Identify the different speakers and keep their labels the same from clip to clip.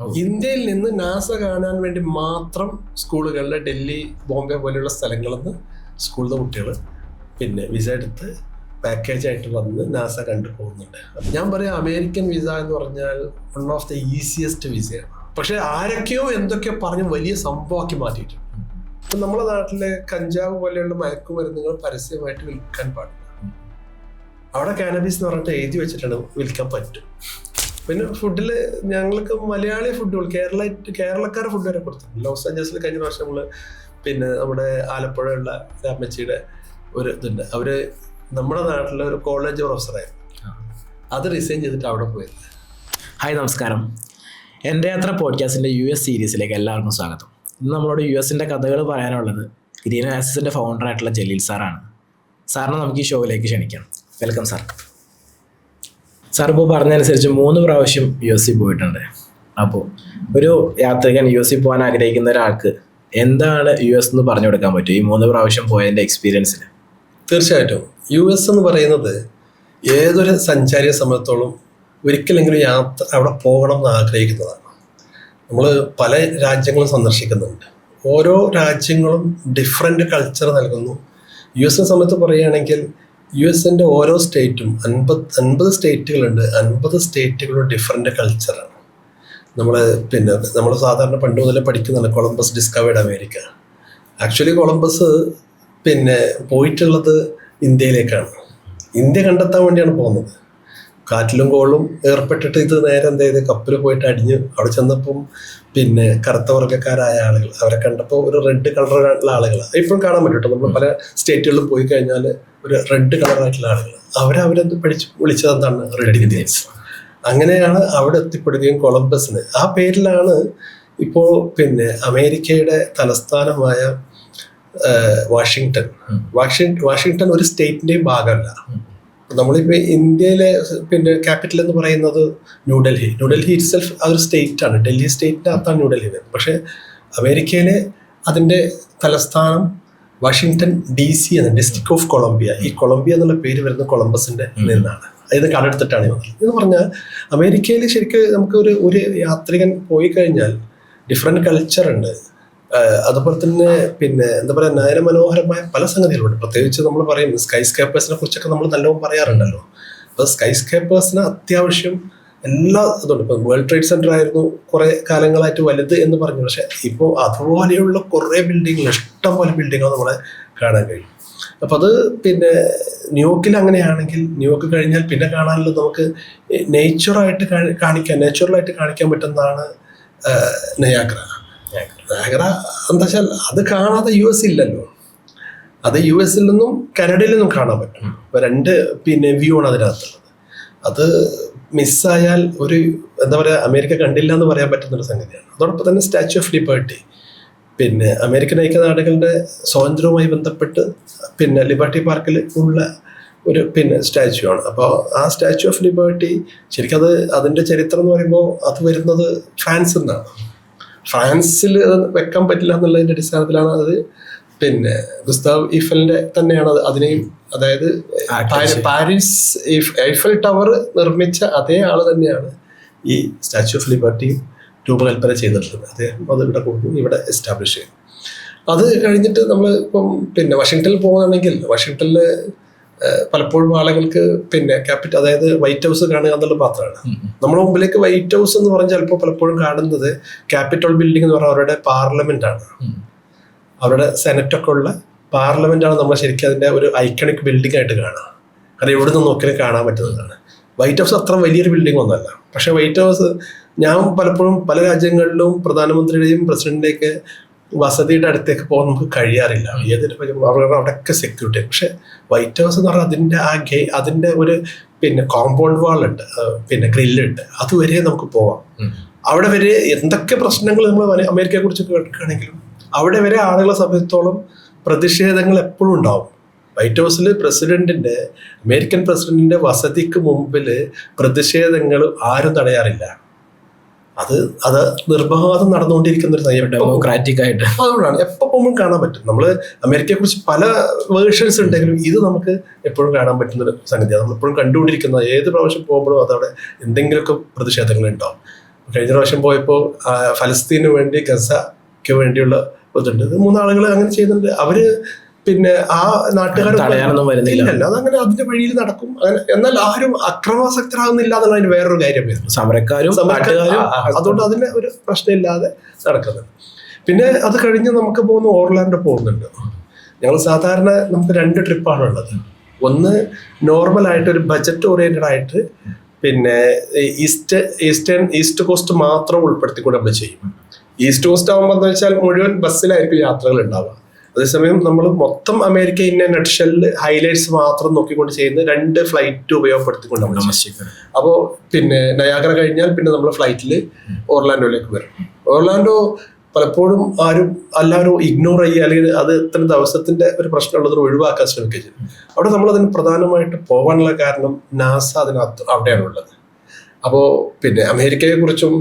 Speaker 1: ഇന്ത്യയിൽ നിന്ന് നാസ കാണാൻ വേണ്ടി മാത്രം സ്കൂളുകളിലെ ഡൽഹി, ബോംബെ പോലെയുള്ള സ്ഥലങ്ങളിൽ നിന്ന് സ്കൂളിലെ കുട്ടികൾ പിന്നെ വിസ എടുത്ത് പാക്കേജായിട്ട് വന്ന് നാസ കണ്ടു പോകുന്നുണ്ട്. ഞാൻ പറയാം, അമേരിക്കൻ വിസ എന്ന് പറഞ്ഞാൽ വൺ ഓഫ് ദ ഈസിയസ്റ്റ് വിസയാണ്. പക്ഷെ ആരൊക്കെയോ എന്തൊക്കെയോ പറഞ്ഞ് വലിയ സംഭവമാക്കി മാറ്റിയിട്ടുണ്ട്. ഇപ്പം നമ്മുടെ നാട്ടിലെ കഞ്ചാവ് പോലെയുള്ള മയക്കുമരുന്നുകൾ പരസ്യമായിട്ട് വിൽക്കാൻ പാടില്ല. അവിടെ കാനബീസ് എന്ന് പറഞ്ഞിട്ട് എഴുതി വെച്ചിട്ടാണ് വിൽക്കാൻ പറ്റും. പിന്നെ ഫുഡിൽ ഞങ്ങൾക്ക് മലയാളി ഫുഡുകൾ കേരളക്കാരുടെ ഫുഡ് വരെ കൊടുത്തു. ലോസ് ആഞ്ചലസിൽ കഴിഞ്ഞ പ്രാവശ്യം നമ്മൾ പിന്നെ നമ്മുടെ ആലപ്പുഴയുള്ള രാമച്ചിയുടെ ഒരു ഇതുണ്ട്. അവര് നമ്മുടെ നാട്ടിലെ ഒരു കോളേജ് പ്രൊഫസറായിരുന്നു. അത് റിസൈൻ ചെയ്തിട്ട് അവിടെ പോയത്.
Speaker 2: ഹായ്, നമസ്കാരം. എൻ്റെ യാത്ര പോഡ്കാസ്റ്റിൻ്റെ US സീരീസിലേക്ക് എല്ലാവർക്കും സ്വാഗതം. ഇന്ന് നമ്മളോട് US കഥകൾ പറയാനുള്ളത് ഗ്രീൻ ആക്സിസിൻ്റെ ഫൗണ്ടറായിട്ടുള്ള ജലീൽ സാറാണ്. സാറിനെ നമുക്ക് ഈ ഷോയിലേക്ക് ക്ഷണിക്കാം. Welcome sir. സാർ ഇപ്പോൾ പറഞ്ഞതനുസരിച്ച് 3 പ്രാവശ്യം US പോയിട്ടുണ്ട്. അപ്പോൾ ഒരു യാത്രികൻ US പോകാൻ ആഗ്രഹിക്കുന്ന ഒരാൾക്ക് എന്താണ് US എന്ന് പറഞ്ഞു കൊടുക്കാൻ പറ്റും ഈ 3 പ്രാവശ്യം പോയതിൻ്റെ എക്സ്പീരിയൻസിൽ?
Speaker 1: തീർച്ചയായിട്ടും US എന്ന് പറയുന്നത് ഏതൊരു സഞ്ചാരിയെ സംബന്ധിച്ചോളം ഒരിക്കലെങ്കിലും യാത്ര അവിടെ പോകണം എന്ന് ആഗ്രഹിക്കുന്നതാണ്. നമ്മൾ പല രാജ്യങ്ങളും സന്ദർശിക്കുന്നുണ്ട്. ഓരോ രാജ്യങ്ങളും ഡിഫറെൻ്റ് കൾച്ചർ നൽകുന്നു. US സംബന്ധിച്ച് പറയുകയാണെങ്കിൽ US ഓരോ സ്റ്റേറ്റും 50 സ്റ്റേറ്റുകളുണ്ട്. 50 സ്റ്റേറ്റുകളും ഡിഫറെൻ്റ് കൾച്ചറാണ്. നമ്മൾ സാധാരണ പണ്ട് മുതലേ പഠിക്കുന്നുണ്ട് Columbus discovered America. Actually Columbus പോയിട്ടുള്ളത് ഇന്ത്യയിലേക്കാണ്. ഇന്ത്യ കണ്ടെത്താൻ വേണ്ടിയാണ് പോകുന്നത്. കാറ്റിലും കോളും ഏർപ്പെട്ടിട്ട് ഇത് നേരെ എന്ത് ചെയ്ത് കപ്പൽ പോയിട്ട് അടിഞ്ഞ് അവിടെ ചെന്നപ്പം കറുത്ത വർഗ്ഗക്കാരായ ആളുകൾ അവരെ കണ്ടപ്പോൾ ഒരു റെഡ് കളറുള്ള ആളുകളാണ് ഇപ്പോഴും കാണാൻ പറ്റും. നമ്മൾ പല സ്റ്റേറ്റുകളിലും പോയി കഴിഞ്ഞാൽ ഒരു റെഡ് കളറായിട്ടുള്ള ആളുകൾ അവരെന്ത് വിളിച്ചത് എന്താണ്? Red Indians. അങ്ങനെയാണ് അവിടെ എത്തിപ്പെടുകയും കൊളംബസിന് ആ പേരിലാണ് ഇപ്പോൾ അമേരിക്കയുടെ തലസ്ഥാനമായ വാഷിങ്ടൺ ഒരു സ്റ്റേറ്റിൻ്റെയും ഭാഗമല്ല. നമ്മളിപ്പോൾ ഇന്ത്യയിലെ ക്യാപിറ്റൽ എന്ന് പറയുന്നത് ന്യൂഡൽഹി ഇറ്റ്സെൽഫ് അതൊരു സ്റ്റേറ്റാണ്. ഡൽഹി സ്റ്റേറ്റിൻ്റെ അകത്താണ് ന്യൂഡൽഹി വരുന്നത്. പക്ഷേ അമേരിക്കയിലെ അതിൻ്റെ തലസ്ഥാനം വാഷിങ്ടൺ DC ആണ്, ഡിസ്ട്രിക്ട് ഓഫ് കൊളംബിയ. ഈ കൊളംബിയ എന്നുള്ള പേര് വരുന്നത് കൊളംബസിൻ്റെ നിന്നാണ്. അതിന് കടമെടുത്തിട്ടാണ് വന്നത്. എന്ന് പറഞ്ഞാൽ അമേരിക്കയിൽ ശരിക്കും നമുക്ക് ഒരു യാത്രികൻ പോയി കഴിഞ്ഞാൽ ഡിഫറെൻറ്റ് കൾച്ചറുണ്ട്. അതുപോലെ തന്നെ എന്താ പറയുക, നയനമനോഹരമായ പല സംഗതികളുണ്ട്. പ്രത്യേകിച്ച് നമ്മൾ പറയും സ്കൈ സ്കേപ്പേഴ്സിനെ കുറിച്ചൊക്കെ നമ്മൾ നല്ലോണം പറയാറുണ്ടല്ലോ. അപ്പോൾ സ്കൈ സ്കേപ്പേഴ്സിന് അത്യാവശ്യം എല്ലാ ഇതുണ്ട്. ഇപ്പം വേൾഡ് ട്രേഡ് സെൻറ്റർ ആയിരുന്നു കുറേ കാലങ്ങളായിട്ട് വലുത് എന്ന് പറഞ്ഞു. പക്ഷെ ഇപ്പോൾ അതുപോലെയുള്ള കുറേ ബിൽഡിങ്ങുകൾ, ഇഷ്ടംപോലെ ബിൽഡിങ്ങുകൾ നമ്മളെ കാണാൻ കഴിയും. അപ്പം അത് ന്യൂയോർക്കിൽ അങ്ങനെയാണെങ്കിൽ ന്യൂയോർക്ക് കഴിഞ്ഞാൽ പിന്നെ കാണാനുള്ളത് നമുക്ക് നേച്ചുറലായിട്ട് കാണിക്കാൻ പറ്റുന്നതാണ് നയാഗ്ര എന്താ വെച്ചാൽ അത് കാണാതെ US ഇല്ലല്ലോ. അത് US നിന്നും കാനഡയിൽ നിന്നും കാണാൻ പറ്റും. ഇപ്പം 2 വ്യൂ ആണ് അതിനകത്തുള്ളത്. അത് മിസ്സായാൽ ഒരു എന്താ പറയുക, അമേരിക്ക കണ്ടില്ല എന്ന് പറയാൻ പറ്റുന്നൊരു സംഗതിയാണ്. അതോടൊപ്പം തന്നെ സ്റ്റാച്യു ഓഫ് ലിബർട്ടി, അമേരിക്കൻ ഐക്യനാടുകളുടെ സ്വാതന്ത്ര്യവുമായി ബന്ധപ്പെട്ട് ലിബർട്ടി പാർക്കിൽ ഉള്ള ഒരു സ്റ്റാച്യു ആണ്. അപ്പോൾ ആ സ്റ്റാച്യു ഓഫ് ലിബർട്ടി ശരിക്കും അതിൻ്റെ ചരിത്രം എന്ന് പറയുമ്പോൾ അത് വരുന്നത് ഫ്രാൻസിൽ നിന്നാണ്. ഫ്രാൻസിൽ വെക്കാൻ പറ്റില്ല എന്നുള്ളതിൻ്റെ അടിസ്ഥാനത്തിലാണ് അത് ഗുസ്താവ് ഈഫലിൻ്റെ തന്നെയാണ് അതിനെയും, അതായത് പാരീസ് ഐഫൽ ടവർ നിർമ്മിച്ച അതേ ആൾ തന്നെയാണ് ഈ സ്റ്റാച്യു ഓഫ് ലിബർട്ടി രൂപകൽപ്പന ചെയ്തിട്ടുള്ളത്. അദ്ദേഹം അത് ഇവിടെ എസ്റ്റാബ്ലിഷ് ചെയ്യും. അത് കഴിഞ്ഞിട്ട് നമ്മൾ ഇപ്പം വാഷിങ്ടണിൽ പോകുകയാണെങ്കിൽ വാഷിങ്ടണിൽ പലപ്പോഴും ആളുകൾക്ക് ക്യാപിറ്റൽ, അതായത് വൈറ്റ് ഹൗസ് കാണുക എന്നുള്ള മാത്രമാണ്. നമ്മുടെ മുമ്പിലേക്ക് വൈറ്റ് ഹൗസ് എന്ന് പറഞ്ഞാൽ ചിലപ്പോൾ പലപ്പോഴും കാണുന്നത് ക്യാപിറ്റൽ ബിൽഡിംഗ് എന്ന് പറഞ്ഞാൽ അവരുടെ പാർലമെന്റ് ആണ്. അവരുടെ സെനറ്റൊക്കെ ഉള്ള പാർലമെന്റ് ആണ് നമ്മൾ ശരിക്കും അതിന്റെ ഒരു ഐക്കണിക് ബിൽഡിംഗ് ആയിട്ട് കാണുക. കാരണം എവിടെ നിന്ന് നോക്കിയാലും കാണാൻ പറ്റുന്നതാണ്. വൈറ്റ് ഹൗസ് അത്ര വലിയൊരു ബിൽഡിംഗ് ഒന്നല്ല. പക്ഷെ വൈറ്റ് ഹൗസ് ഞാൻ പലപ്പോഴും പല രാജ്യങ്ങളിലും പ്രധാനമന്ത്രിയുടെയും പ്രസിഡന്റിന്റെയൊക്കെ വസതിയുടെ അടുത്തേക്ക് പോകാൻ നമുക്ക് കഴിയാറില്ല. അവിടെയൊക്കെ സെക്യൂരിറ്റി. പക്ഷെ വൈറ്റ് ഹൗസ് എന്ന് പറഞ്ഞാൽ അതിന്റെ ഒരു കോമ്പൗണ്ട് വാളുണ്ട്, ഗ്രില്ലുണ്ട്. അതുവരെ നമുക്ക് പോവാം. അവിടെ വരെ എന്തൊക്കെ പ്രശ്നങ്ങൾ നമ്മൾ അമേരിക്കയെ കുറിച്ച് കേൾക്കുകയാണെങ്കിലും അവിടെ വരെ ആളുകളെ സംബന്ധിച്ചിടത്തോളം പ്രതിഷേധങ്ങൾ എപ്പോഴും ഉണ്ടാവും. വൈറ്റ് ഹൗസിൽ അമേരിക്കൻ പ്രസിഡന്റിന്റെ വസതിക്ക് മുമ്പിൽ പ്രതിഷേധങ്ങൾ ആരും തടയാറില്ല. അത് നിർബാധം നടന്നുകൊണ്ടിരിക്കുന്ന ഒരു നയം,
Speaker 2: ഡെമോക്രാറ്റിക് ആയിട്ട്.
Speaker 1: അതുകൊണ്ടാണ് എപ്പോൾ പോകുമ്പോൾ കാണാൻ പറ്റും. നമ്മൾ അമേരിക്കയെ കുറിച്ച് പല വേർഷൻസ് ഉണ്ടെങ്കിലും ഇത് നമുക്ക് എപ്പോഴും കാണാൻ പറ്റുന്ന ഒരു സംഗതിയാണ്. നമ്മളെപ്പോഴും കണ്ടുകൊണ്ടിരിക്കുന്നത്. ഏത് പ്രാവശ്യം പോകുമ്പോഴും അതവിടെ എന്തെങ്കിലുമൊക്കെ പ്രതിഷേധങ്ങൾ ഉണ്ടാവും. കഴിഞ്ഞ പ്രാവശ്യം പോയപ്പോൾ ഫലസ്തീന് വേണ്ടി ഗസയ്ക്ക് വേണ്ടിയുള്ള ഇതുണ്ട്. ഇത് 3 ആളുകൾ അങ്ങനെ ചെയ്യുന്നുണ്ട്. അവര് പിന്നെ ആ
Speaker 2: തടയാനൊന്നും വരുന്നില്ല.
Speaker 1: നാട്ടുകാരല്ല, അതങ്ങനെ അതിന്റെ വഴിയിൽ നടക്കും. അങ്ങനെ എന്നാൽ ആരും അക്രമാസക്തരാകുന്നില്ല എന്നുള്ള അതിന് വേറൊരു കാര്യം വരുന്നു.
Speaker 2: സമരക്കാരും
Speaker 1: അതുകൊണ്ട് അതിന് ഒരു പ്രശ്നമില്ലാതെ നടക്കുന്നുണ്ട്. പിന്നെ അത് കഴിഞ്ഞ് നമുക്ക് ഓർലാൻഡോ പോകുന്നുണ്ട്. ഞങ്ങൾ സാധാരണ നമുക്ക് 2 ട്രിപ്പാണ് ഉള്ളത്. ഒന്ന് നോർമലായിട്ട് ഒരു ബജറ്റ് ഓറിയന്റഡ് ആയിട്ട് പിന്നെ ഈസ്റ്റ് കോസ്റ്റ് മാത്രം ഉൾപ്പെടുത്തിക്കൊണ്ട് നമ്മൾ ചെയ്യും. ഈസ്റ്റ് കോസ്റ്റ് ആകുമ്പോൾ എന്താ വെച്ചാൽ മുഴുവൻ ബസ്സിലായിരിക്കും യാത്രകൾ ഉണ്ടാവുക. അതേസമയം നമ്മൾ മൊത്തം അമേരിക്ക ഇന്ന നട്ട്ഷെല്ലിൽ ഹൈലൈറ്റ്സ് മാത്രം നോക്കിക്കൊണ്ട് ചെയ്യുന്ന 2 ഫ്ലൈറ്റ് ഉപയോഗപ്പെടുത്തിക്കൊണ്ട് നമ്മൾ. അപ്പോൾ പിന്നെ നയാഗ്ര കഴിഞ്ഞാൽ പിന്നെ നമ്മൾ ഫ്ലൈറ്റിൽ ഓർലാൻഡോയിലേക്ക് വരും. ഓർലാൻഡോ പലപ്പോഴും എല്ലാവരും ഇഗ്നോർ ചെയ്യുക, അല്ലെങ്കിൽ അത് ഇത്ര ദിവസത്തിന്റെ ഒരു പ്രശ്നമുള്ളതിന് ഒഴിവാക്കാൻ ശ്രമിക്കുക ചെയ്യും. അവിടെ നമ്മളതിന് പ്രധാനമായിട്ട് പോകാനുള്ള കാരണം നാസ അതിനകത്ത് അവിടെയാണുള്ളത്. അപ്പോൾ പിന്നെ അമേരിക്കയെ കുറിച്ചും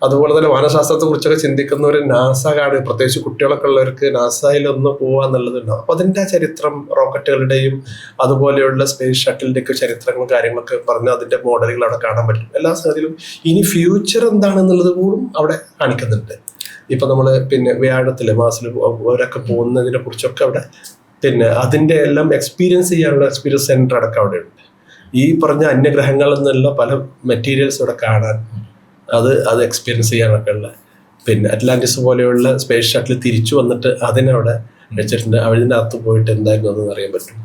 Speaker 1: അതുപോലെ തന്നെ വാനശാസ്ത്രത്തെ കുറിച്ചൊക്കെ ചിന്തിക്കുന്നവർ നാസ കാണുക, പ്രത്യേകിച്ച് കുട്ടികളൊക്കെ ഉള്ളവർക്ക് നാസയിൽ ഒന്ന് പോവുക എന്നുള്ളതുണ്ടാവും. അപ്പോൾ അതിൻ്റെ ചരിത്രം, റോക്കറ്റുകളുടെയും അതുപോലെയുള്ള സ്പേസ് ഷട്ടിലിൻ്റെയൊക്കെ ചരിത്രങ്ങളും കാര്യങ്ങളൊക്കെ പറഞ്ഞ് അതിൻ്റെ മോഡലുകൾ അവിടെ കാണാൻ പറ്റും. എല്ലാ സംഗതിയിലും ഇനി ഫ്യൂച്ചർ എന്താണെന്നുള്ളത് കൂടും അവിടെ കാണിക്കുന്നുണ്ട്. ഇപ്പം നമ്മൾ പിന്നെ വ്യാഴത്തില് മാസിൽ അവരൊക്കെ പോകുന്നതിനെ കുറിച്ചൊക്കെ അവിടെ പിന്നെ അതിൻ്റെ എല്ലാം എക്സ്പീരിയൻസ് ചെയ്യാനുള്ള എക്സ്പീരിയൻസ് സെൻറ്റർ അടക്കം അവിടെ ഉണ്ട്. ഈ പറഞ്ഞ അന്യഗ്രഹങ്ങളിൽ നിന്നുള്ള പല മെറ്റീരിയൽസ് ഇവിടെ കാണാൻ, അത് എക്സ്പീരിയൻസ് ചെയ്യാനൊക്കെ ഉള്ള പിന്നെ അറ്റ്ലാന്റിസ് പോലെയുള്ള സ്പേസ് ഷട്ടിൽ തിരിച്ചു വന്നിട്ട് അതിനവിടെ വെച്ചിട്ടുണ്ട്. അതിനകത്ത് പോയിട്ട് എന്തായിരുന്നു അതെന്ന് അറിയാൻ പറ്റും.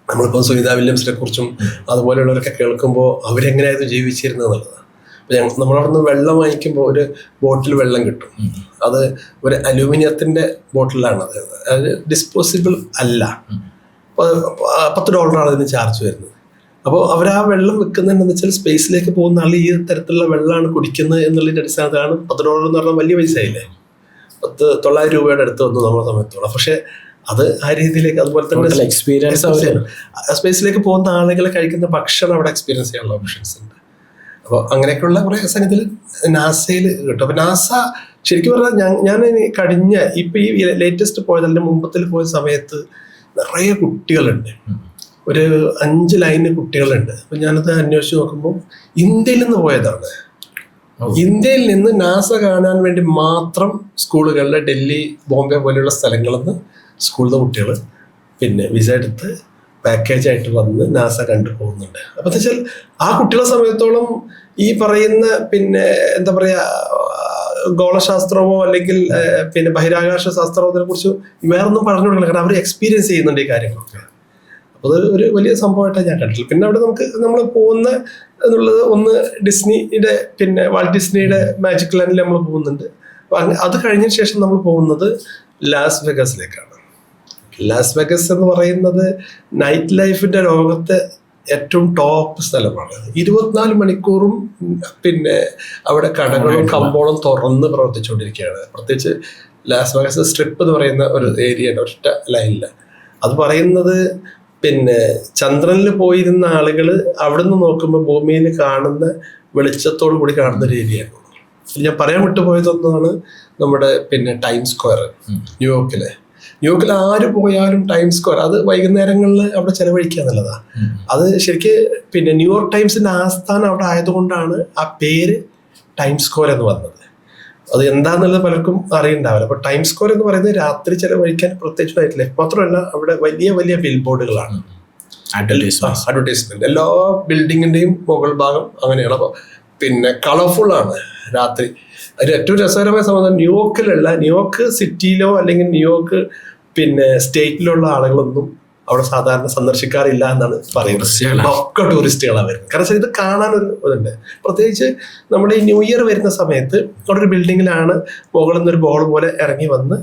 Speaker 1: നമ്മളിപ്പോൾ സുനിത വില്യംസിനെ കുറിച്ചും അതുപോലെയുള്ളവരൊക്കെ കേൾക്കുമ്പോൾ അവരെങ്ങനെയായിരുന്നു ജീവിച്ചിരുന്നത് എന്നുള്ളതാണ്. നമ്മളവിടുന്ന് വെള്ളം വാങ്ങിക്കുമ്പോൾ ഒരു ബോട്ടിൽ വെള്ളം കിട്ടും. അത് ഒരു അലൂമിനിയത്തിൻ്റെ ബോട്ടിലാണ്. അത് ഡിസ്പോസിബിൾ അല്ല. $10 അതിന് ചാർജ് വരുന്നത്. അപ്പോൾ അവർ ആ വെള്ളം വെക്കുന്നതെന്ന് വെച്ചാൽ സ്പേസിലേക്ക് പോകുന്ന ആൾ ഈ തരത്തിലുള്ള വെള്ളമാണ് കുടിക്കുന്നത് എന്നുള്ളതിൻ്റെ അടിസ്ഥാനത്തിലാണ്. $10 എന്ന് പറഞ്ഞാൽ വലിയ പൈസ ആയില്ലേ. 900 രൂപയുടെ അടുത്ത് വന്നു നമ്മുടെ സമയത്തോളം. പക്ഷെ അത് ആ രീതിയിലേക്ക് അതുപോലെ തന്നെ
Speaker 2: എക്സ്പീരിയൻസ്
Speaker 1: സ്പേസിലേക്ക് പോകുന്ന ആളുകളെ കഴിക്കുന്ന ഭക്ഷണം അവിടെ എക്സ്പീരിയൻസ് ചെയ്യാനുള്ള ഓപ്ഷൻസ് ഉണ്ട്. അപ്പോൾ അങ്ങനെയൊക്കെയുള്ള കുറേ സംഗതികൾ നാസയിൽ കിട്ടും. അപ്പോൾ നാസ ശരിക്കും പറഞ്ഞാൽ ഞാൻ കഴിഞ്ഞ ഇപ്പം ഈ ലേറ്റസ്റ്റ് പോയത് അതിൻ്റെ മുമ്പത്തിൽ പോയ സമയത്ത് നിറയെ കുട്ടികളുണ്ട്. ഒരു 5 ലൈന് കുട്ടികളുണ്ട്. അപ്പം ഞാനത് അന്വേഷിച്ച് നോക്കുമ്പോൾ ഇന്ത്യയിൽ നിന്ന് പോയതാണ്. ഇന്ത്യയിൽ നിന്ന് നാസ കാണാൻ വേണ്ടി മാത്രം സ്കൂളുകളിൽ ഡൽഹി, ബോംബെ പോലെയുള്ള സ്ഥലങ്ങളിൽ നിന്ന് സ്കൂളിലെ കുട്ടികൾ പിന്നെ വിസ എടുത്ത് പാക്കേജായിട്ട് വന്ന് നാസ കണ്ടു പോകുന്നുണ്ട്. അപ്പം എന്താ വെച്ചാൽ ആ കുട്ടികളെ സമയത്തോളം ഈ പറയുന്ന പിന്നെ എന്താ പറയുക ഗോളശാസ്ത്രമോ അല്ലെങ്കിൽ പിന്നെ ബഹിരാകാശ ശാസ്ത്രത്തിനെ കുറിച്ച് വേറൊന്നും പറഞ്ഞു കൊടുക്കില്ല. കാരണം അവർ എക്സ്പീരിയൻസ് ചെയ്യുന്നുണ്ട് ഈ കാര്യങ്ങളൊക്കെ. അപ്പോൾ അത് ഒരു വലിയ സംഭവമായിട്ടാണ് ഞാൻ കണ്ടിട്ടുള്ളത്. പിന്നെ അവിടെ നമ്മൾ പോകുന്ന എന്നുള്ളത് ഒന്ന് ഡിസ്നിയുടെ പിന്നെ വാൾട്ട് ഡിസ്നിയുടെ മാജിക് ലാൻഡിൽ നമ്മൾ പോകുന്നുണ്ട്. അപ്പം അത് കഴിഞ്ഞ ശേഷം നമ്മൾ പോകുന്നത് ലാസ് വെഗസിലേക്കാണ്. ലാസ് വെഗസ് എന്ന് പറയുന്നത് നൈറ്റ് ലൈഫിന്റെ ലോകത്തെ ഏറ്റവും ടോപ്പ് സ്ഥലമാണ്. 24 മണിക്കൂറും പിന്നെ അവിടെ കടകളും കമ്പോളം തുറന്ന് പ്രവർത്തിച്ചുകൊണ്ടിരിക്കുകയാണ്. പ്രത്യേകിച്ച് ലാസ് വെഗസ് സ്ട്രിപ്പ് എന്ന് പറയുന്ന ഒരു ഏരിയയാണ്, ഒറ്റ ലൈനില്ല. അത് പറയുന്നത് പിന്നെ ചന്ദ്രനിൽ പോയിരുന്ന ആളുകൾ അവിടെ നിന്ന് നോക്കുമ്പോൾ ഭൂമിയിൽ കാണുന്ന വെളിച്ചത്തോടു കൂടി കാണുന്ന ഒരു ഏരിയയാണ്. ഞാൻ പറയാൻ വിട്ടുപോയതൊന്നാണ് നമ്മുടെ പിന്നെ ടൈം സ്ക്വയർ ന്യൂയോർക്കിൽ ആര് പോയാലും ടൈം സ്ക്വയർ അത് വൈകുന്നേരങ്ങളിൽ അവിടെ ചെലവഴിക്കുക എന്നുള്ളതാണ്. അത് ശരിക്ക് പിന്നെ ന്യൂയോർക്ക് ടൈംസിന്റെ ആസ്ഥാനം അവിടെ ആയതുകൊണ്ടാണ് ആ പേര് ടൈം സ്ക്വയർ എന്ന് വന്നത്. അത് എന്താന്നുള്ളത് പലർക്കും അറിയണ്ടാവില്ല. അപ്പോൾ ടൈം സ്ക്വയർ എന്ന് പറയുന്നത് രാത്രി ചെലവഴിക്കാൻ പ്രത്യേകിച്ചായിട്ടില്ല. മാത്രമല്ല അവിടെ വലിയ വലിയ ബിൽ ബോർഡുകളാണ്, അഡ്വർടൈസ്മെന്റ്. എല്ലാ ബിൽഡിങ്ങിന്റെയും മുകൾ ഭാഗം അങ്ങനെയാണ്. അപ്പോൾ പിന്നെ കളർഫുൾ ആണ് രാത്രി. അതിൽ ഏറ്റവും രസകരമായ സംബന്ധം ന്യൂയോർക്ക് സിറ്റിയിലോ അല്ലെങ്കിൽ ന്യൂയോർക്ക് പിന്നെ സ്റ്റേറ്റിലുള്ള ആളുകളൊന്നും അവിടെ സാധാരണ സന്ദർശിക്കാറില്ല എന്നാണ് പറയുന്നത്. ഒക്കെ ടൂറിസ്റ്റുകളാണ് വരുന്നത്. കാരണം ഇത് കാണാനൊരു ഇതുണ്ട്. പ്രത്യേകിച്ച് നമ്മുടെ ഈ ന്യൂ ഇയർ വരുന്ന സമയത്ത് അവിടെ ഒരു ബിൽഡിങ്ങിലാണ് മുകളിൽ നിന്നൊരു ബോൾ പോലെ ഇറങ്ങി വന്ന്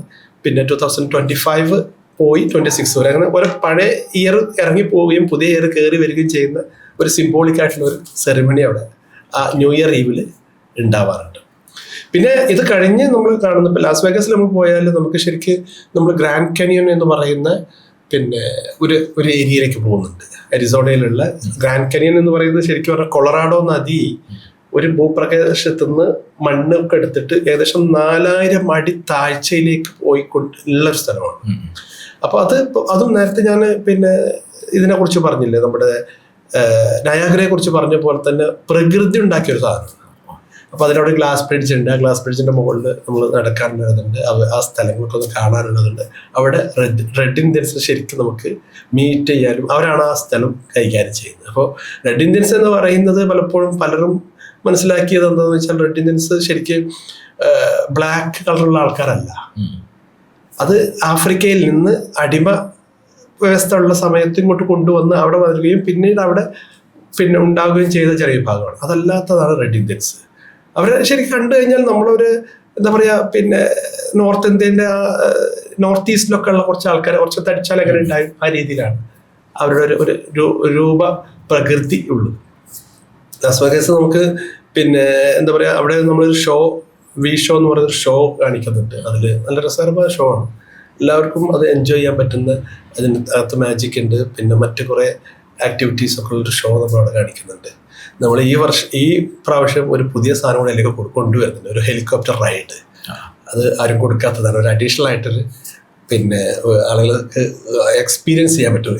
Speaker 1: പിന്നെ 2025 പോയി 26 വരെ അങ്ങനെ ഓരോ പഴയ ഇയർ ഇറങ്ങി പോവുകയും പുതിയ ഇയർ കയറി വരികയും ചെയ്യുന്ന ഒരു സിംബോളിക് ആയിട്ടുള്ള ഒരു സെറിമണി അവിടെ ആ ന്യൂ ഇയർ ഈവിൽ ഉണ്ടാവാറുണ്ട്. പിന്നെ ഇത് കഴിഞ്ഞ് നമ്മൾ കാണുന്ന ഇപ്പോൾ ലാസ് വേഗസിൽ നമ്മൾ പോയാൽ നമുക്ക് ശരിക്ക് നമ്മൾ ഗ്രാൻഡ് കാനിയൻ എന്ന് പറയുന്ന പിന്നെ ഒരു ഏരിയയിലേക്ക് പോകുന്നുണ്ട്. അരിസോണയിലുള്ള ഗ്രാൻഡ് കാനിയൻ എന്ന് പറയുന്നത് ശരിക്കും പറഞ്ഞാൽ കൊളറാഡോ നദി ഒരു ഭൂപ്രദേശത്തുനിന്ന് മണ്ണൊക്കെ എടുത്തിട്ട് ഏകദേശം 4000 അടി താഴ്ചയിലേക്ക് പോയിക്കൊണ്ടുള്ള ഒരു സ്ഥലമാണ്. അപ്പോൾ അതും നേരത്തെ ഞാൻ പിന്നെ ഇതിനെക്കുറിച്ച് പറഞ്ഞില്ലേ, നമ്മുടെ നയാഗ്രയെ കുറിച്ച് പറഞ്ഞ പോലെ തന്നെ പ്രകൃതി ഉണ്ടാക്കിയൊരു സാധനം. അപ്പോൾ അതിലവിടെ ഗ്ലാസ് ബ്രിഡ്ജ് ഉണ്ട്. ആ ഗ്ലാസ് ബ്രിഡ്ജിൻ്റെ മുകളിൽ നമ്മൾ നടക്കാനുള്ളതുണ്ട്. ആ സ്ഥലങ്ങൾക്കൊന്ന് കാണാനുള്ളതുണ്ട്. അവിടെ റെഡ് ഇന്ത്യൻസ് ശരിക്കും നമുക്ക് മീറ്റ് ചെയ്യാനും അവരാണ് ആ സ്ഥലം കൈകാര്യം ചെയ്യുന്നത്. അപ്പോൾ റെഡ് ഇന്ത്യൻസ് എന്ന് പറയുന്നത് പലപ്പോഴും പലരും മനസ്സിലാക്കിയത് എന്താണെന്ന് വെച്ചാൽ റെഡ് ഇന്ത്യൻസ് ശരിക്കും ബ്ലാക്ക് കളറുള്ള ആൾക്കാരല്ല. അത് ആഫ്രിക്കയിൽ നിന്ന് അടിമ വ്യവസ്ഥ ഉള്ള സമയത്ത് ഇങ്ങോട്ട് കൊണ്ടുവന്ന് അവിടെ വരികയും പിന്നീട് അവിടെ ഉണ്ടാവുകയും ചെയ്ത ചെറിയ ഭാഗമാണ്. അതല്ലാത്തതാണ് റെഡ് ഇന്ത്യൻസ്. അവരെ ശരിക്കും കണ്ടു കഴിഞ്ഞാൽ നമ്മളൊരു എന്താ പറയുക നോർത്ത് ഇന്ത്യൻ്റെ നോർത്ത് ഈസ്റ്റിലൊക്കെ ഉള്ള കുറച്ച് ആൾക്കാരെ കുറച്ച് തടിച്ചാൽ എങ്ങനെ ഉണ്ടായും ആ രീതിയിലാണ് അവരുടെ ഒരു രൂപ പ്രകൃതി ഉള്ളത്. ലാസ് വേഗസ് നമുക്ക് എന്താ പറയുക അവിടെ നമ്മളൊരു വി ഷോ എന്ന് പറയുന്നൊരു ഷോ കാണിക്കുന്നുണ്ട്. അതിൽ നല്ല രസകരമായ ഷോ ആണ്. എല്ലാവർക്കും അത് എൻജോയ് ചെയ്യാൻ പറ്റുന്ന അതിനകത്ത് മാജിക് ഉണ്ട്. മറ്റു കുറേ ആക്ടിവിറ്റീസ് ഒക്കെ ഉള്ളൊരു ഷോ നമ്മളവിടെ കാണിക്കുന്നുണ്ട്. നമ്മൾ ഈ പ്രാവശ്യം ഒരു പുതിയ സാധനം കൂടെ അതിലേക്ക് കൊണ്ടുവരുന്നുണ്ട്, ഒരു ഹെലികോപ്റ്റർ റൈഡ്. അത് ആരും കൊടുക്കാത്തതാണ്. ഒരു അഡീഷണൽ ആയിട്ടൊരു ആളുകൾക്ക് എക്സ്പീരിയൻസ് ചെയ്യാൻ പറ്റും.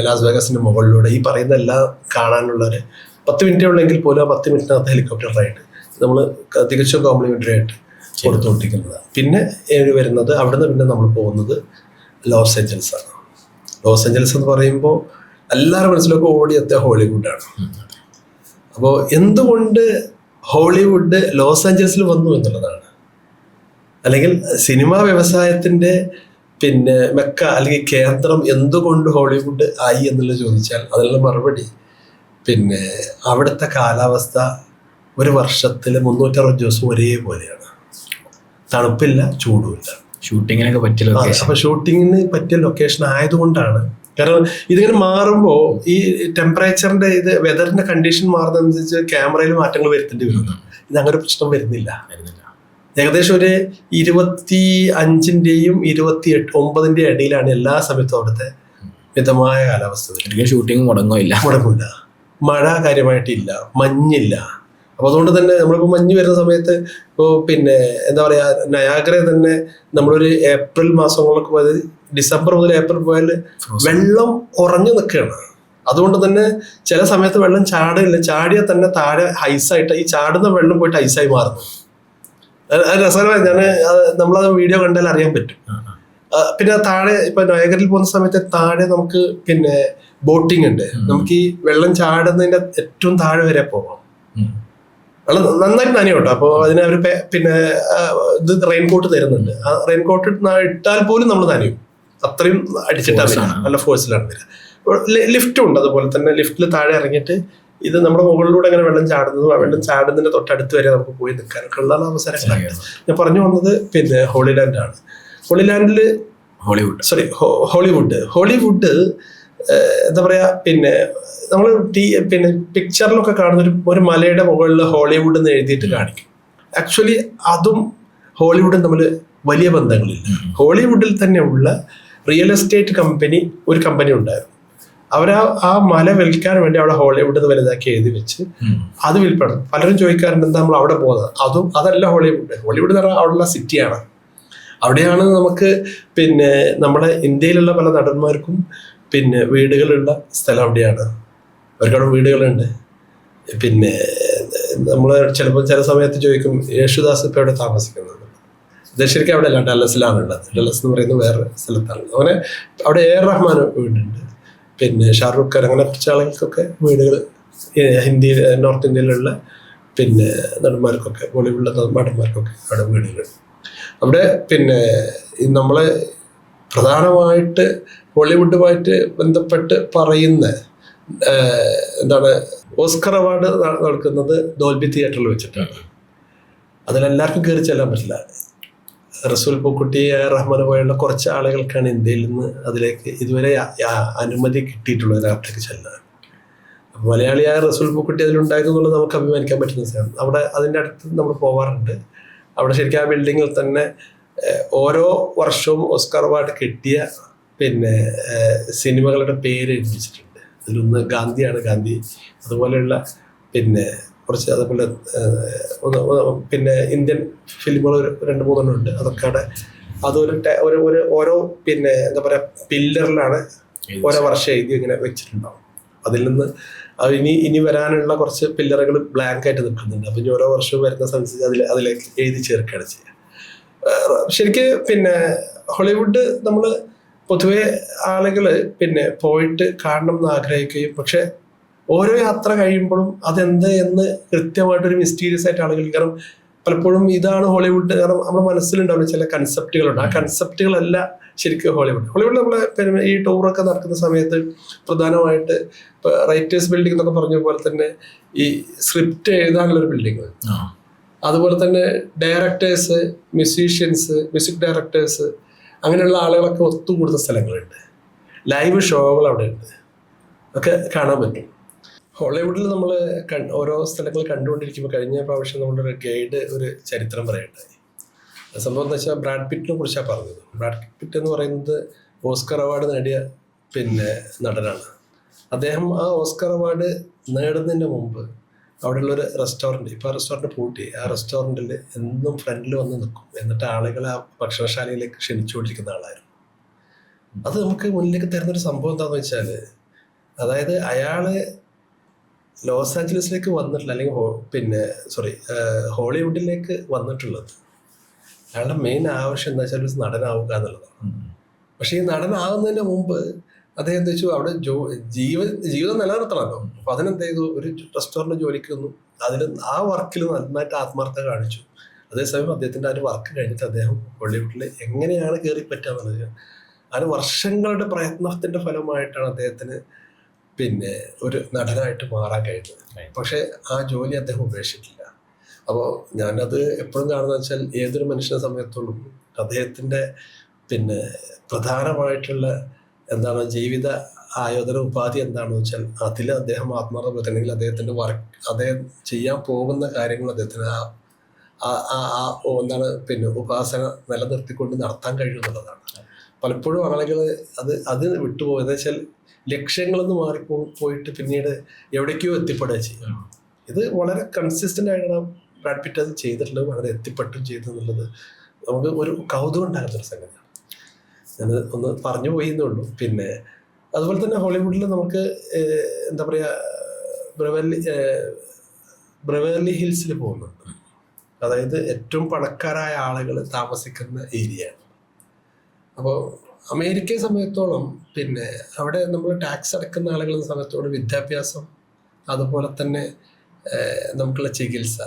Speaker 1: ലാസ് വേഗസിൻ്റെ മുകളിലൂടെ ഈ പറയുന്ന എല്ലാം കാണാനുള്ളൊരു 10 മിനിറ്റേ ഉള്ളെങ്കിൽ പോലും ആ 10 മിനിറ്റിനകത്ത് ഹെലികോപ്റ്റർ റൈഡ് നമ്മൾ തികച്ചും കോംപ്ലിമെൻ്ററി ആയിട്ട് കൊടുത്തുകൊണ്ടിരിക്കുന്നതാണ്. വരുന്നത് അവിടുന്ന് നമ്മൾ പോകുന്നത് ലോസ് ഏഞ്ചൽസ് ആണ്. ലോസ് ഏഞ്ചൽസ് എന്ന് പറയുമ്പോൾ എല്ലാവരും മനസ്സിലൊക്കെ ഓടിയെത്തിയ ഹോളിവുഡാണ്. അപ്പോൾ എന്തുകൊണ്ട് ഹോളിവുഡ് ലോസ് ഏഞ്ചൽസിൽ വന്നു എന്നുള്ളതാണ്, അല്ലെങ്കിൽ സിനിമാ വ്യവസായത്തിൻ്റെ മെക്ക അല്ലെങ്കിൽ കേന്ദ്രം എന്തുകൊണ്ട് ഹോളിവുഡ് ആയി എന്നുള്ളത് ചോദിച്ചാൽ അതിനുള്ള മറുപടി അവിടുത്തെ കാലാവസ്ഥ ഒരു വർഷത്തിൽ 360 ദിവസം ഒരേപോലെയാണ്. തണുപ്പില്ല, ചൂടുമില്ല.
Speaker 2: ഷൂട്ടിങ്ങിനൊക്കെ പറ്റിയ ലൊക്കേഷൻ.
Speaker 1: അപ്പോൾ ഷൂട്ടിങ്ങിന് പറ്റിയ ലൊക്കേഷൻ ആയതുകൊണ്ടാണ്. കാരണം ഇതിങ്ങനെ മാറുമ്പോൾ ഈ ടെമ്പറേച്ചറിന്റെ വെതറിന്റെ കണ്ടീഷൻ മാറുന്നതനുസരിച്ച് ക്യാമറയിൽ മാറ്റങ്ങൾ വരുത്തേണ്ടി വരുന്നു. ഇത് അങ്ങനെ പ്രശ്നം വരുന്നില്ല. ഏകദേശം ഒരു 25-ന്റെയും 28-9-ന്റെയും ഇടയിലാണ് എല്ലാ സമയത്തും അവിടുത്തെ മിതമായ കാലാവസ്ഥ.
Speaker 2: ഷൂട്ടിങ് മുടങ്ങില്ല.
Speaker 1: മഴ കാര്യമായിട്ടില്ല, മഞ്ഞില്ല. അപ്പോൾ അതുകൊണ്ട് തന്നെ നമ്മളിപ്പോൾ മഞ്ഞ് വരുന്ന സമയത്ത് ഇപ്പോൾ എന്താ പറയുക, നയാഗ്ര തന്നെ നമ്മളൊരു ഏപ്രിൽ മാസങ്ങളൊക്കെ പോയത്, ഡിസംബർ മുതൽ ഏപ്രിൽ പോയാൽ വെള്ളം ഉറഞ്ഞു നിൽക്കുകയാണ്. അതുകൊണ്ട് തന്നെ ചില സമയത്ത് വെള്ളം ചാടില്ല, ചാടിയാൽ തന്നെ താഴെ ഐസായിട്ട് ഈ ചാടുന്ന വെള്ളം പോയിട്ട് ഐസായി മാറുന്നു. രസകരമായി നമ്മളത് വീഡിയോ കണ്ടാൽ അറിയാൻ പറ്റും. താഴെ ഇപ്പൊ നയഗറിൽ പോകുന്ന സമയത്ത് താഴെ നമുക്ക് ബോട്ടിംഗ് ഉണ്ട്. നമുക്ക് ഈ വെള്ളം ചാടുന്നതിന്റെ ഏറ്റവും താഴെ വരെ പോകാം. വെള്ളം നന്നായിട്ട് നനയും കേട്ടോ. അപ്പോൾ അതിന് അവർ ഇത് റെയിൻകോട്ട് തരുന്നുണ്ട്. ആ റെയിൻകോട്ട് ഇട്ടാൽ പോലും നമ്മൾ നനയും, അത്രയും അടിച്ചിട്ടാണ് വരിക, നല്ല ഫോഴ്സിലാണ് വരിക. ലിഫ്റ്റും ഉണ്ട്. അതുപോലെ തന്നെ ലിഫ്റ്റിൽ താഴെ ഇറങ്ങിയിട്ട് ഇത് നമ്മുടെ മുകളിലൂടെ അങ്ങനെ വെള്ളം ചാടുന്നതും ആ വെള്ളം ചാടുന്നതിന്റെ തൊട്ടടുത്ത് വരെ നമുക്ക് പോയി നിൽക്കാനൊക്കെ ഉള്ള അവസരങ്ങളാണ്. ഞാൻ പറഞ്ഞു വന്നത് ഹോളിലാൻഡാണ്. ഹോളിവുഡ് എന്താ പറയാ, നമ്മൾ പിക്ചറിലൊക്കെ കാണുന്ന ഒരു മലയുടെ മുകളിൽ ഹോളിവുഡ് എന്ന് എഴുതിയിട്ട് കാണിക്കും. ആക്ച്വലി അതും ഹോളിവുഡും തമ്മിൽ വലിയ ബന്ധങ്ങളില്ല. ഹോളിവുഡിൽ തന്നെ ഉള്ള റിയൽ എസ്റ്റേറ്റ് ഒരു കമ്പനി ഉണ്ടായിരുന്നു. ആ മല വിൽക്കാൻ വേണ്ടി അവിടെ ഹോളിവുഡ് വലുതാക്കി എഴുതി വെച്ച് അത് വിൽപ്പണം. പലരും ചോദിക്കാറുണ്ട് എന്താ നമ്മൾ അവിടെ പോകുന്നത്. അതല്ല ഹോളിവുഡ് എന്ന് പറഞ്ഞാൽ അവിടെയുള്ള സിറ്റിയാണ്. അവിടെയാണ് നമുക്ക് നമ്മുടെ ഇന്ത്യയിലുള്ള പല നടന്മാർക്കും വീടുകളുള്ള സ്ഥലം അവിടെയാണ്. അവർക്കവിടെ വീടുകളുണ്ട്. നമ്മൾ ചിലപ്പോൾ ചില സമയത്ത് ചോദിക്കും യേശുദാസ് ഇപ്പം എവിടെ താമസിക്കുന്നത്. ഇത് ശരിക്കും അവിടെ അല്ല, ഡല്ലസിലാണുള്ളത്. ഡല്ലസ് എന്ന് പറയുന്നത് വേറെ സ്ഥലത്താണ്. അങ്ങനെ അവിടെ എ റഹ്മാൻ വീടുണ്ട്, ഷാറൂഖ് ഖാൻ, അങ്ങനെ കുറച്ച് ആളുകൾക്കൊക്കെ വീടുകൾ നോർത്ത് ഇന്ത്യയിലുള്ള നടന്മാർക്കൊക്കെ, ബോളിവുഡിലെ നടന്മാർക്കൊക്കെ അവിടെ വീടുകളുണ്ട്. അവിടെ നമ്മളെ പ്രധാനമായിട്ട് ഹോളിവുഡുമായിട്ട് ബന്ധപ്പെട്ട് പറയുന്ന ഓസ്കർ അവാർഡ് നടക്കുന്നത് ഡോൾബി തിയേറ്ററിൽ വെച്ചിട്ടാണ്. അതിലെല്ലാവർക്കും കയറി ചെല്ലാൻ പറ്റില്ല. റസൂൽ പൂക്കുട്ടി, റഹ്മാൻ പോലുള്ള കുറച്ച് ആളുകൾക്കാണ് ഇന്ത്യയിൽ നിന്ന് അതിലേക്ക് ഇതുവരെ അനുമതി കിട്ടിയിട്ടുള്ളത്, അതിനകത്തേക്ക് ചെല്ലാൻ. അപ്പോൾ മലയാളിയായ റസൂൽ പൂക്കുട്ടി അതിലുണ്ടായിരുന്നുള്ളത് നമുക്ക് അഭിമാനിക്കാൻ പറ്റുന്ന സ്ഥലമാണ്. അവിടെ അതിൻ്റെ അടുത്ത് നമ്മൾ പോകാറുണ്ട്. അവിടെ ശരിക്കും ആ ബിൽഡിങ്ങിൽ തന്നെ ഓരോ വർഷവും ഓസ്കർ അവാർഡ് കിട്ടിയ സിനിമകളുടെ പേര് എഴുതി വെച്ചിട്ടുണ്ട്. അതിലൊന്ന് ഗാന്ധിയാണ്, ഗാന്ധി. അതുപോലെയുള്ള കുറച്ച് അതുപോലെ ഇന്ത്യൻ ഫിലിമുകൾ 2-3 ഉണ്ട്. അതൊക്കെ അവിടെ അതൊരു ഓരോ എന്താ പറയുക പില്ലറിലാണ് ഓരോ വർഷം എഴുതി ഇങ്ങനെ വെച്ചിട്ടുണ്ടാവും. അതിൽ നിന്ന് അത് ഇനി വരാനുള്ള കുറച്ച് പില്ലറുകൾ ബ്ലാങ്ക് ആയിട്ട് നിൽക്കുന്നുണ്ട്. അപ്പം ഇനി ഓരോ വർഷവും വരുന്ന സംബന്ധിച്ച് അതിലേക്ക് എഴുതി ചേർക്കുകയാണ് ചെയ്യുക. ശരിക്ക് പിന്നെ ഹോളിവുഡ് നമ്മൾ പൊതുവെ ആളുകൾ പിന്നെ പോയിട്ട് കാണണം എന്ന് ആഗ്രഹിക്കുകയും, പക്ഷെ ഓരോ യാത്ര കഴിയുമ്പോഴും അതെന്ത് എന്ന് കൃത്യമായിട്ടൊരു മിസ്റ്റീരിയസ് ആയിട്ട് ആളുകൾ, കാരണം പലപ്പോഴും ഇതാണ് ഹോളിവുഡ്, കാരണം നമ്മുടെ മനസ്സിലുണ്ടാവുന്ന ചില കൺസെപ്റ്റുകളുണ്ട്. ആ കൺസെപ്റ്റുകളല്ല ശരിക്കും ഹോളിവുഡ് നമ്മളെ ഈ ടൂറൊക്കെ നടക്കുന്ന സമയത്ത് പ്രധാനമായിട്ട് ഇപ്പോൾ റൈറ്റേഴ്സ് ബിൽഡിംഗ് എന്നൊക്കെ പറഞ്ഞ പോലെ തന്നെ ഈ സ്ക്രിപ്റ്റ് എഴുതാനുള്ളൊരു ബിൽഡിങ്, അതുപോലെ തന്നെ ഡയറക്ടേഴ്സ്, മ്യൂസീഷ്യൻസ്, മ്യൂസിക് ഡയറക്ടേഴ്സ്, അങ്ങനെയുള്ള ആളുകളൊക്കെ ഒത്തുകൂടുന്ന സ്ഥലങ്ങളുണ്ട്. ലൈവ് ഷോകൾ അവിടെ ഉണ്ട്, ഒക്കെ കാണാൻ പറ്റും. ഹോളിവുഡിൽ നമ്മൾ ഓരോ സ്ഥലങ്ങൾ കണ്ടുകൊണ്ടിരിക്കുമ്പോൾ കഴിഞ്ഞ പ്രാവശ്യം നമ്മുടെ ഗൈഡ് ഒരു ചരിത്രം പറയണ്ടായി. സംഭവം എന്ന് വെച്ചാൽ ബ്രാഡ് പിറ്റിനെ കുറിച്ചാണ് പറഞ്ഞത്. ബ്രാഡ് പിറ്റ് എന്ന് പറയുന്നത് ഓസ്കർ അവാർഡ് നേടിയ പിന്നെ നടനാണ്. അദ്ദേഹം ആ ഓസ്കർ അവാർഡ് നേടുന്നതിന് മുമ്പ് അവിടെയുള്ളൊരു റെസ്റ്റോറൻറ്റ്, ഇപ്പോൾ ആ റെസ്റ്റോറൻറ്റ് പൂട്ടി, ആ റെസ്റ്റോറൻറ്റിൽ എന്നും ഫ്രണ്ടിൽ വന്ന് നിൽക്കും. എന്നിട്ട് ആളുകളെ ആ ഭക്ഷണശാലയിലേക്ക് ക്ഷണിച്ചുകൊണ്ടിരിക്കുന്ന ആളായിരുന്നു. അത് നമുക്ക് മുന്നിലേക്ക് തരുന്നൊരു സംഭവം എന്താണെന്ന് വെച്ചാൽ, അതായത് അയാള് ലോസ് ആഞ്ചലസിലേക്ക് വന്നിട്ടില്ല, അല്ലെങ്കിൽ പിന്നെ ഹോളിവുഡിലേക്ക് വന്നിട്ടുള്ളത് അയാളുടെ മെയിൻ ആവശ്യം എന്താ വെച്ചാൽ ഒരു നടനാവുക എന്നുള്ളതാണ്. പക്ഷെ ഈ നടനാകുന്നതിന് മുമ്പ് അദ്ദേഹം എന്താ വെച്ചു അവിടെ ജീവിതം നിലനിർത്തണമല്ലോ. അപ്പൊ അതിനെന്ത് ചെയ്തു, ഒരു റെസ്റ്റോറൻറ്റ് ജോലിക്ക് വന്നു. അതിൽ ആ വർക്കിൽ നന്നായിട്ട് ആത്മാർത്ഥത കാണിച്ചു. അതേസമയം അദ്ദേഹത്തിൻ്റെ ആ ഒരു വർക്ക് കഴിഞ്ഞിട്ട് അദ്ദേഹം ഹോളിവുഡിൽ എങ്ങനെയാണ് കയറി പറ്റുക, ആ വർഷങ്ങളുടെ പ്രയത്നത്തിന്റെ ഫലമായിട്ടാണ് അദ്ദേഹത്തിന് പിന്നെ ഒരു നടനായിട്ട് മാറാൻ കഴിഞ്ഞത്. പക്ഷെ ആ ജോലി അദ്ദേഹം ഉപേക്ഷിച്ചിട്ടില്ല. അപ്പോൾ ഞാനത് എപ്പോഴും കാണുന്നത് വെച്ചാൽ, ഏതൊരു മനുഷ്യനെ സമയത്തോളം അദ്ദേഹത്തിൻ്റെ പിന്നെ പ്രധാനമായിട്ടുള്ള എന്താണ് ജീവിത ആയോധന ഉപാധി എന്താണെന്ന് വെച്ചാൽ, അതിൽ അദ്ദേഹം ആത്മാർത്ഥപ്പെടുത്തണമെങ്കിൽ അദ്ദേഹത്തിൻ്റെ അദ്ദേഹം ചെയ്യാൻ പോകുന്ന കാര്യങ്ങൾ അദ്ദേഹത്തിന് എന്താണ് പിന്നെ ഉപാസന നിലനിർത്തിക്കൊണ്ട് നടത്താൻ കഴിയുമെന്നുള്ളതാണ്. പലപ്പോഴും ആളുകൾ അത് വിട്ടുപോകും. എന്താ വെച്ചാൽ ലക്ഷ്യങ്ങളൊന്ന് പോയിട്ട് പിന്നീട് എവിടേക്കോ എത്തിപ്പെടുക ചെയ്യും. ഇത് വളരെ കൺസിസ്റ്റൻ്റ് ആയിട്ടാണ് ബ്രാഡ് പിറ്റ് അത് ചെയ്തിട്ടുള്ളത്, വളരെ എത്തിപ്പെട്ടും ചെയ്തെന്നുള്ളത് നമുക്ക് ഒരു കൗതുകം ഉണ്ടാകുന്നൊരു സംഗതിയാണ്. ഞാൻ ഒന്ന് പറഞ്ഞു പോയിന്നേ ഉള്ളൂ. പിന്നെ അതുപോലെ തന്നെ ഹോളിവുഡിൽ നമുക്ക് എന്താ പറയുക, ബ്രെവർലി ഹിൽസിൽ പോകുന്നുണ്ട്. അതായത് ഏറ്റവും പണക്കാരായ ആളുകൾ താമസിക്കുന്ന ഏരിയയാണ്. അപ്പോൾ അമേരിക്കയെ സമയത്തോളം പിന്നെ അവിടെ നമ്മൾ ടാക്സ് അടക്കുന്ന ആളുകളുടെ സമയത്തോളം വിദ്യാഭ്യാസം, അതുപോലെ തന്നെ നമുക്കുള്ള ചികിത്സ,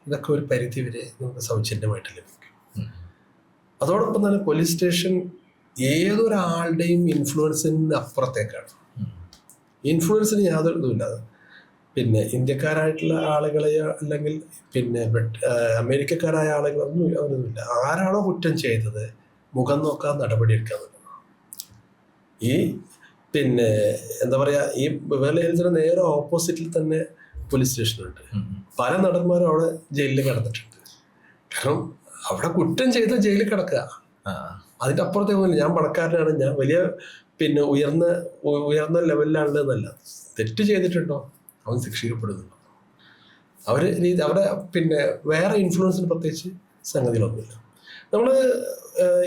Speaker 1: ഇതൊക്കെ ഒരു പരിധി വരെ നമുക്ക് സൗജന്യമായിട്ട് ലഭിക്കും. അതോടൊപ്പം തന്നെ പോലീസ് സ്റ്റേഷൻ ഏതൊരാളുടെയും ഇൻഫ്ലുവൻസിന് അപ്പുറത്തേക്കാണ്. ഇൻഫ്ലുവൻസിന് യാതൊരു ഇതുമില്ലാതെ പിന്നെ ഇന്ത്യക്കാരായിട്ടുള്ള ആളുകളെയോ അല്ലെങ്കിൽ പിന്നെ അമേരിക്കക്കാരായ ആളുകളൊന്നും അവരൊന്നുമില്ല. ആരാണോ കുറ്റം ചെയ്തത് മുഖം നോക്കാൻ നടപടിയെടുക്കാന്നുള്ളതാണ്. ഈ പിന്നെ എന്താ പറയുക, ഈ ബെവർലി ഹിൽസിന് നേരെ ഓപ്പോസിറ്റിൽ തന്നെ പോലീസ് സ്റ്റേഷനുണ്ട്. പല നടന്മാരും അവിടെ ജയിലിൽ കിടന്നിട്ടുണ്ട്. കാരണം അവിടെ കുറ്റം ചെയ്ത ജയിലിൽ കിടക്കുക, അതിൻ്റെ അപ്പുറത്തേക്ക് ഞാൻ പണക്കാരനാണ്, ഞാൻ വലിയ പിന്നെ ഉയർന്ന ലെവലിലാണ് എന്നല്ല. തെറ്റ് ചെയ്തിട്ടുണ്ടോ അവൻ ശിക്ഷിക്കപ്പെടുന്നുണ്ടോ, അവിടെ പിന്നെ വേറെ ഇൻഫ്ലുവൻസിന് പ്രത്യേകിച്ച് സംഗതികളൊന്നുമില്ല. നമ്മൾ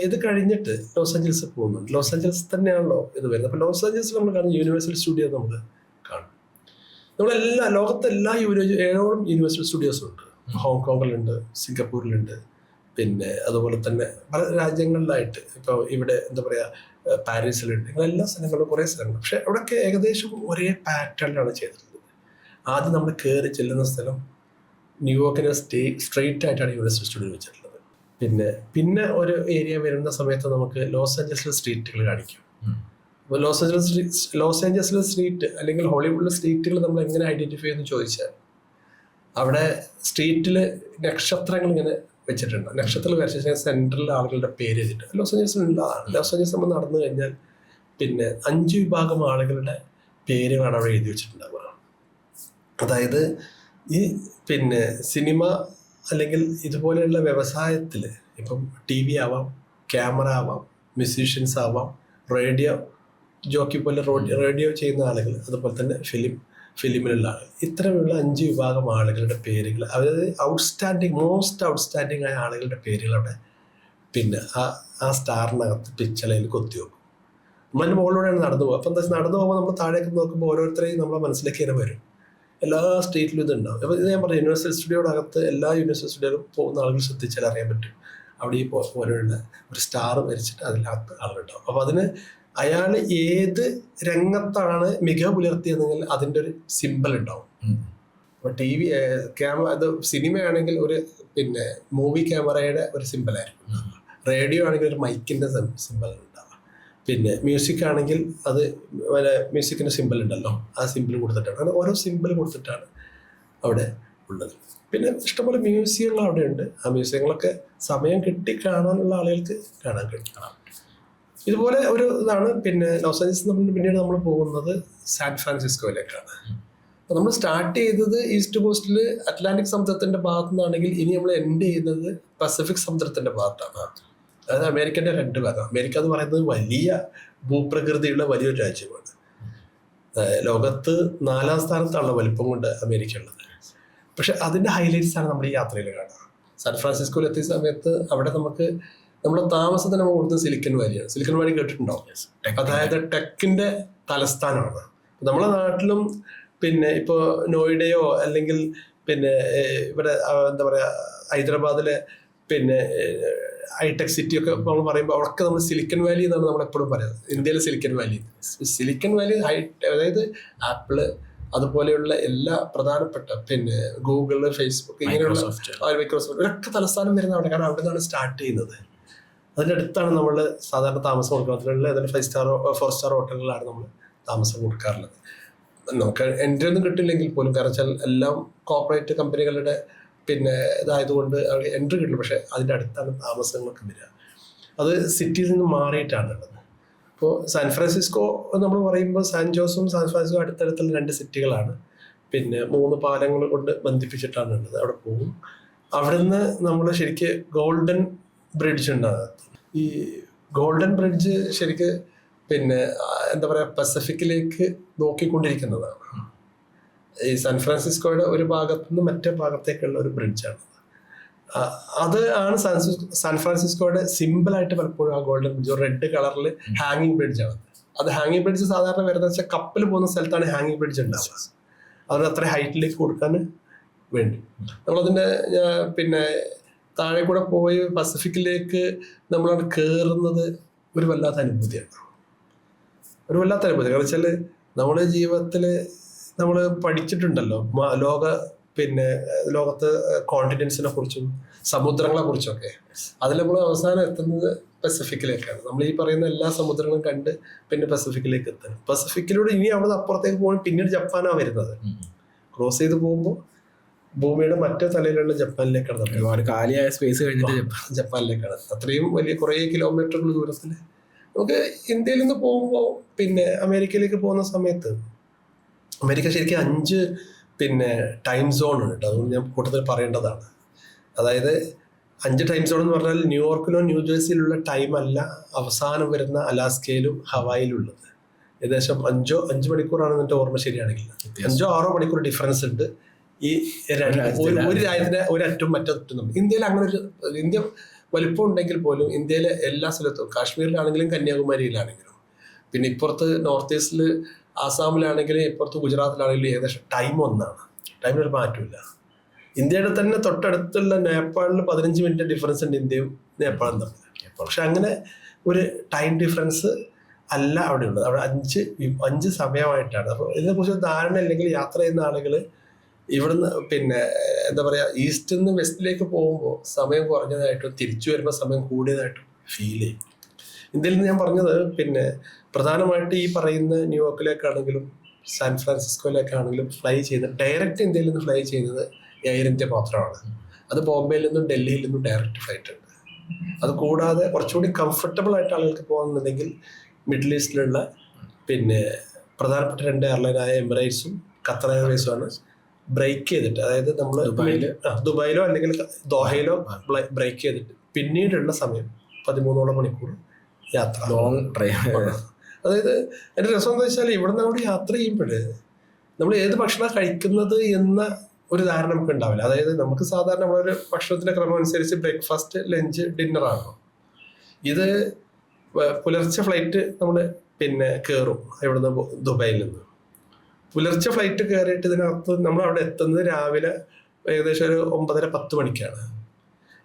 Speaker 1: ഇത് കഴിഞ്ഞിട്ട് ലോസ് ആഞ്ചലസിൽ പോകുന്നുണ്ട്. ലോസ് ആഞ്ചലസ് തന്നെയാണല്ലോ ഇത് വരുന്നത്. അപ്പോൾ ലോസ് ആഞ്ചലസിൽ നമ്മൾ കാണുന്ന യൂണിവേഴ്സൽ സ്റ്റുഡിയോ നമ്മൾ കാണും. ലോകത്തെ എല്ലാ 7 യൂണിവേഴ്സൽ സ്റ്റുഡിയോസും ഉണ്ട്. ഹോങ്കോങ്ങിലുണ്ട്, സിംഗപ്പൂരിലുണ്ട്, പിന്നെ അതുപോലെ തന്നെ പല രാജ്യങ്ങളിലായിട്ട്. ഇപ്പോൾ ഇവിടെ എന്താ പറയുക, പാരീസിലുണ്ട്. ഇങ്ങനെ എല്ലാ സ്ഥലങ്ങളിലും കുറേ സ്ഥലങ്ങൾ. പക്ഷെ അവിടെയൊക്കെ ഏകദേശം ഒരേ പാറ്റേണിലാണ് ചെയ്തിട്ടുള്ളത്. ആദ്യം നമ്മൾ കയറി ചെല്ലുന്ന സ്ഥലം ന്യൂയോർക്കിന് സ്ട്രെയിറ്റ് ആയിട്ടാണ് യൂണിവേഴ്സൽ സ്റ്റുഡിയോ വെച്ചിട്ടുള്ളത്. പിന്നെ ഒരു ഏരിയ വരുന്ന സമയത്ത് നമുക്ക് ലോസ് ആഞ്ചലസിലെ സ്ട്രീറ്റുകൾ കാണിക്കും. അപ്പോൾ ലോസ് ആഞ്ചലസിലെ സ്ട്രീറ്റ് അല്ലെങ്കിൽ ഹോളിവുഡിലെ സ്ട്രീറ്റുകൾ നമ്മൾ എങ്ങനെ ഐഡന്റിഫൈ ചെയ്യുമെന്ന് ചോദിച്ചാൽ, അവിടെ സ്ട്രീറ്റിൽ നക്ഷത്രങ്ങൾ ഇങ്ങനെ വെച്ചിട്ടുണ്ട്. നക്ഷത്രങ്ങൾ വരച്ച സെൻട്രൽ ആളുകളുടെ പേര് വെച്ചിട്ടുണ്ട്. ലോസ് ആഞ്ചലസിലുള്ളതാണ്. ലോസ് ആഞ്ചലസ് നമ്മൾ നടന്നു കഴിഞ്ഞാൽ പിന്നെ 5 വിഭാഗം ആളുകളുടെ പേരുകളാണ് അവിടെ എഴുതി വെച്ചിട്ടുണ്ടാവുക. അതായത് ഈ പിന്നെ സിനിമ അല്ലെങ്കിൽ ഇതുപോലെയുള്ള വ്യവസായത്തിൽ ഇപ്പം TV ആവാം, ക്യാമറ ആവാം, മ്യൂസീഷ്യൻസ് ആവാം, റേഡിയോ ജോക്കി പോലെ റേഡിയോ ചെയ്യുന്ന ആളുകൾ, അതുപോലെ തന്നെ ഫിലിമിലുള്ള ആളുകൾ, ഇത്തരമുള്ള 5 വിഭാഗം ആളുകളുടെ പേരുകൾ, അതായത് മോസ്റ്റ് ഔട്ട്സ്റ്റാൻഡിങ് ആയ ആളുകളുടെ പേരുകൾ അവിടെ പിന്നെ ആ സ്റ്റാറിനകത്ത് പിച്ചളയിൽ കൊത്തിവെക്കും. നമ്മൾ മുകളിലൂടെയാണ് നടന്നു പോകുക. അപ്പം എന്താ വെച്ചാൽ നടന്നു പോകുമ്പോൾ നമ്മൾ താഴേക്ക് നോക്കുമ്പോൾ ഓരോരുത്തരെയും നമ്മളെ മനസ്സിലേക്ക് തന്നെ വരും. എല്ലാ സ്റ്റേറ്റിലും ഇതുണ്ടാവും. അപ്പോൾ ഇത് ഞാൻ പറഞ്ഞു, യൂണിവേഴ്സൽ സ്റ്റുഡിയോയുടെ അകത്ത് എല്ലാ യൂണിവേഴ്സൽ സ്റ്റുഡിയോയിലും പോകുന്ന ആളുകൾ ശ്രദ്ധിച്ചാൽ അറിയാൻ പറ്റും. അവിടെ ഈ പോലെയുള്ള ഒരു സ്റ്റാർ വരച്ചിട്ട് അതിനകത്ത് ആളുണ്ടാവും. അപ്പോൾ അതിന് അയാൾ ഏത് രംഗത്താണ് മികവ് പുലർത്തിയതെങ്കിൽ അതിൻ്റെ ഒരു സിമ്പിൾ ഉണ്ടാവും. അപ്പോൾ ടി വി ക്യാമറ, അത് സിനിമയാണെങ്കിൽ ഒരു പിന്നെ മൂവി ക്യാമറയുടെ ഒരു സിമ്പിളായിരിക്കും. റേഡിയോ ആണെങ്കിൽ ഒരു മൈക്കിൻ്റെ സിമ്പിൾ ഉണ്ടാവുക. പിന്നെ മ്യൂസിക് ആണെങ്കിൽ അത് മ്യൂസിക്കിൻ്റെ സിമ്പിൾ ഉണ്ടല്ലോ, ആ സിമ്പിൾ കൊടുത്തിട്ടാണ്. അങ്ങനെ ഓരോ സിമ്പിൾ കൊടുത്തിട്ടാണ് അവിടെ ഉള്ളത്. പിന്നെ ഇഷ്ടംപോലെ മ്യൂസിയങ്ങൾ അവിടെ ഉണ്ട്. ആ മ്യൂസിയങ്ങളൊക്കെ സമയം കിട്ടി കാണാനുള്ള ആളുകൾക്ക് കാണാൻ കഴിയും. ഇതുപോലെ ഒരു ഇതാണ്. പിന്നെ ലോസ് ആഞ്ചൽസിൽ നിന്ന് പിന്നീട് നമ്മൾ പോകുന്നത് സാൻ ഫ്രാൻസിസ്കോയിലേക്കാണ്. അപ്പോൾ നമ്മൾ സ്റ്റാർട്ട് ചെയ്തത് ഈസ്റ്റ് കോസ്റ്റിൽ അറ്റ്ലാന്റിക് സമുദ്രത്തിൻ്റെ ഭാഗത്തു നിന്നാണെങ്കിൽ ഇനി നമ്മൾ എൻഡ് ചെയ്യുന്നത് പസഫിക് സമുദ്രത്തിൻ്റെ ഭാഗത്താണ്. അതായത് അമേരിക്കൻ്റെ 2 ഭാഗം. അമേരിക്ക എന്ന് പറയുന്നത് വലിയ ഭൂപ്രകൃതിയുള്ള വലിയൊരു രാജ്യമാണ്. ലോകത്ത് 4ാം സ്ഥാനത്താണല്ലോ വലിപ്പം കൊണ്ട് അമേരിക്ക ഉള്ളത്. പക്ഷെ അതിൻ്റെ ഹൈലൈറ്റ്സ് ആണ് നമ്മുടെ ഈ യാത്രയിൽ കാണുക. സാൻ ഫ്രാൻസിസ്കോയിൽ എത്തിയ സമയത്ത് അവിടെ നമുക്ക് നമ്മുടെ താമസത്തിന് നമ്മൾ കൊടുത്തത് സിലിക്കൺ വാലിയാണ്. സിലിക്കൺ വാലി കേട്ടിട്ടുണ്ടാവും. അതായത് ടെക്കിന്റെ തലസ്ഥാനമാണ്. നമ്മുടെ നാട്ടിലും പിന്നെ ഇപ്പോൾ നോയിഡയോ അല്ലെങ്കിൽ പിന്നെ ഇവിടെ എന്താ പറയുക ഹൈദരാബാദിലെ പിന്നെ ഹൈടെക് സിറ്റി ഒക്കെ നമ്മൾ പറയുമ്പോൾ അവിടെയൊക്കെ നമ്മൾ സിലിക്കൺ വാലി എന്നാണ് നമ്മൾ എപ്പോഴും പറയുന്നത്. ഇന്ത്യയിലെ സിലിക്കൺ വാലി. സിലിക്കൺ വാലി അതായത് ആപ്പിള് അതുപോലെയുള്ള എല്ലാ പ്രധാനപ്പെട്ട പിന്നെ ഗൂഗിള്, ഫേസ്ബുക്ക്, ഇങ്ങനെയുള്ള മൈക്രോസോഫ്റ്റ് ഇവരൊക്കെ തലസ്ഥാനം വരുന്ന അവിടെ. കാരണം അവിടെ നിന്നാണ് സ്റ്റാർട്ട് ചെയ്യുന്നത്. അതിൻ്റെ അടുത്താണ് നമ്മൾ സാധാരണ താമസം കൊടുക്കുന്നത്. ഏതായാലും 4 സ്റ്റാർ ഹോട്ടലുകളിലാണ് നമ്മൾ താമസം കൊടുക്കാറുള്ളത്. നമുക്ക് എൻട്രി ഒന്നും കിട്ടില്ലെങ്കിൽ പോലും, കാരണം വെച്ചാൽ എല്ലാം കോർപ്പറേറ്റ് കമ്പനികളുടെ പിന്നെ ഇതായതുകൊണ്ട് അവിടെ എൻട്രി കിട്ടില്ല. പക്ഷേ അതിൻ്റെ അടുത്താണ് താമസങ്ങളൊക്കെ വരിക. അത് സിറ്റിയിൽ നിന്ന് മാറിയിട്ടാണ് ഉള്ളത്. ഇപ്പോൾ സാൻ ഫ്രാൻസിസ്കോ നമ്മൾ പറയുമ്പോൾ സാൻ ജോസും സാൻ ഫ്രാൻസിസ്കോ അടുത്തടുത്തുള്ള 2 സിറ്റികളാണ്. പിന്നെ 3 പാലങ്ങൾ കൊണ്ട് ബന്ധിപ്പിച്ചിട്ടാണ് ഉള്ളത്. അവിടെ പോകും. അവിടുന്ന് നമ്മൾ ശരിക്ക് ഗോൾഡൻ ബ്രിഡ്ജ് ഉണ്ടാകും. ഈ ഗോൾഡൻ ബ്രിഡ്ജ് ശരിക്ക് പിന്നെ എന്താ പറയുക പസഫിക്കിലേക്ക് നോക്കിക്കൊണ്ടിരിക്കുന്നതാണ്. ഈ സാൻ ഫ്രാൻസിസ്കോയുടെ ഒരു ഭാഗത്തു നിന്ന് മറ്റേ ഭാഗത്തേക്കുള്ള ഒരു ബ്രിഡ്ജാണ്. അത് ആണ് സാൻ ഫ്രാൻസിസ്കോയുടെ സിമ്പിളായിട്ട് പലപ്പോഴും ആ ഗോൾഡൻ ബ്രിഡ്ജ് റെഡ് കളറിൽ ഹാങ്ങിങ് ബ്രിഡ്ജാണ്. അത് ഹാങ്ങിങ് ബ്രിഡ്ജ് സാധാരണ വരുന്നത് വെച്ചാൽ കപ്പൽ പോകുന്ന സ്ഥലത്താണ് ഹാങ്ങിങ് ബ്രിഡ്ജ് ഉണ്ടാവുക. അതിന് അത്ര ഹൈറ്റിലേക്ക് കൊടുക്കാൻ വേണ്ടി നമ്മളതിൻ്റെ പിന്നെ താഴെ കൂടെ പോയി പസഫിക്കിലേക്ക് നമ്മളാണ് കയറുന്നത്. ഒരു വല്ലാത്ത അനുഭൂതിയാണ്. കാരണം വെച്ചാൽ നമ്മുടെ ജീവിതത്തിൽ നമ്മൾ പഠിച്ചിട്ടുണ്ടല്ലോ ലോകത്ത് കോണ്ടിനെന്റ്സിനെ കുറിച്ചും സമുദ്രങ്ങളെ കുറിച്ചൊക്കെ. അതിൽ നമ്മൾ അവസാനം എത്തുന്നത് പസഫിക്കിലേക്കാണ്. നമ്മൾ ഈ പറയുന്ന എല്ലാ സമുദ്രങ്ങളും കണ്ട് പിന്നെ പസഫിക്കിലേക്ക് എത്തണം. പസഫിക്കിലൂടെ ഇനി അവിടെ അപ്പുറത്തേക്ക് പോകുമ്പോൾ പിന്നീട് ജപ്പാനാണ് വരുന്നത്. ക്രോസ് ചെയ്ത് പോകുമ്പോൾ ഭൂമിയുടെ മറ്റേ തലയിലുള്ള ജപ്പാനിലേക്കാണ്.
Speaker 2: ഒരുപാട് കാലിയായ സ്പേസ് കഴിഞ്ഞിട്ട്
Speaker 1: ജപ്പാനിലേക്കാണ്. അത്രയും വലിയ കുറേ കിലോമീറ്ററുകൾ ദൂരത്തിൽ നമുക്ക് ഇന്ത്യയിൽ നിന്ന് പോകുമ്പോൾ പിന്നെ അമേരിക്കയിലേക്ക് പോകുന്ന സമയത്ത് അമേരിക്ക ശരിക്കും 5 പിന്നെ ടൈം സോൺ ഉണ്ട്. അതുകൊണ്ട് ഞാൻ കൂട്ടത്തിൽ പറയേണ്ടതാണ്. അതായത് 5 ടൈം സോൺ എന്ന് പറഞ്ഞാൽ ന്യൂയോർക്കിലോ ന്യൂജേഴ്സിയിലുള്ള ടൈം അല്ല അവസാനം വരുന്ന അലാസ്കയിലും ഹവായിലും ഉള്ളത്. ഏകദേശം 5 മണിക്കൂറാണ് എൻ്റെ ഓർമ്മ ശരിയാണെങ്കിൽ 5-6 മണിക്കൂർ ഡിഫറൻസ് ഉണ്ട്. ഈ ഒരു രാജ്യത്തിന് ഒരറ്റവും മറ്റൊറ്റം. ഇന്ത്യയിൽ അങ്ങനെ ഇന്ത്യ വലിപ്പം ഉണ്ടെങ്കിൽ പോലും ഇന്ത്യയിലെ എല്ലാ സ്ഥലത്തും കാശ്മീരിലാണെങ്കിലും കന്യാകുമാരിയിലാണെങ്കിലും പിന്നെ ഇപ്പുറത്ത് നോർത്ത് ഈസ്റ്റിൽ ആസാമിലാണെങ്കിലും ഇപ്പുറത്ത് ഗുജറാത്തിലാണെങ്കിലും ഏകദേശം ടൈം ഒന്നാണ്. ടൈമിനൊരു മാറ്റമില്ല. ഇന്ത്യയുടെ തന്നെ തൊട്ടടുത്തുള്ള നേപ്പാളിൽ 15 മിനിറ്റ് ഡിഫറൻസ് ഉണ്ട് ഇന്ത്യയും നേപ്പാളും തമ്മിൽ. പക്ഷെ അങ്ങനെ ഒരു ടൈം ഡിഫറൻസ് അല്ല അവിടെ ഉള്ളത്. അവിടെ 5 സമയമായിട്ടാണ്. അപ്പോൾ ഇതിനെക്കുറിച്ച് ധാരണ ഇല്ലെങ്കിൽ യാത്ര ചെയ്യുന്ന ആളുകൾ ഇവിടുന്ന് പിന്നെ എന്താ പറയുക ഈസ്റ്റിൽ നിന്ന് വെസ്റ്റിലേക്ക് പോകുമ്പോൾ സമയം കുറഞ്ഞതായിട്ടും തിരിച്ചു വരുമ്പോൾ സമയം കൂടിയതായിട്ടും ഫീൽ ചെയ്യും. ഇന്ത്യയിൽ നിന്ന് ഞാൻ പറഞ്ഞത് പിന്നെ പ്രധാനമായിട്ട് ഈ പറയുന്ന ന്യൂയോർക്കിലേക്കാണെങ്കിലും സാൻ ഫ്രാൻസിസ്കോയിലേക്കാണെങ്കിലും ഫ്ലൈ ചെയ്യുന്നത് ഡയറക്റ്റ് ഇന്ത്യയിൽ നിന്ന് ഫ്ലൈ ചെയ്യുന്നത് എയർ ഇന്ത്യ മാത്രമാണ്. അത് ബോംബെയിൽ നിന്നും ഡൽഹിയിൽ നിന്നും ഡയറക്റ്റ് ഫ്ലൈറ്റ് ഉണ്ട്. അത് കൂടാതെ കുറച്ചുകൂടി കംഫർട്ടബിൾ ആയിട്ട് ആളുകൾക്ക് പോകുന്നുണ്ടെങ്കിൽ മിഡിൽ ഈസ്റ്റിലുള്ള പിന്നെ പ്രധാനപ്പെട്ട 2 എയർലൈനായ എമിറേറ്റ്സും ഖത്തർ എയർവേസുമാണ് ബ്രേക്ക് ചെയ്തിട്ട്, അതായത് നമ്മൾ ദുബായിലോ അല്ലെങ്കിൽ ദോഹയിലോ ബ്രേക്ക് ചെയ്തിട്ട് പിന്നീടുള്ള സമയം 13 മണിക്കൂർ യാത്ര,
Speaker 2: ലോങ് ഡ്രൈവ്.
Speaker 1: അതായത് എൻ്റെ രസം എന്താ വെച്ചാൽ ഇവിടെ നമ്മൾ യാത്ര ചെയ്യുമ്പോൾ നമ്മൾ ഏത് ഭക്ഷണം കഴിക്കുന്നത് എന്ന ഒരു ധാരണ നമുക്ക് ഉണ്ടാവില്ല. അതായത് നമുക്ക് സാധാരണ നമ്മളൊരു ഭക്ഷണത്തിൻ്റെ ക്രമം അനുസരിച്ച് ബ്രേക്ക്ഫാസ്റ്റ്, ലഞ്ച്, ഡിന്നറാണ്. ഇത് പുലർച്ചെ ഫ്ലൈറ്റ് നമ്മൾ പിന്നെ കയറും ഇവിടുന്ന് ദുബായിൽ നിന്ന്. പുലർച്ചെ ഫ്ലൈറ്റ് കയറിയിട്ട് ഇതിനകത്ത് നമ്മൾ അവിടെ എത്തുന്നത് രാവിലെ ഏകദേശം ഒരു 9:30-10 മണിക്കാണ്.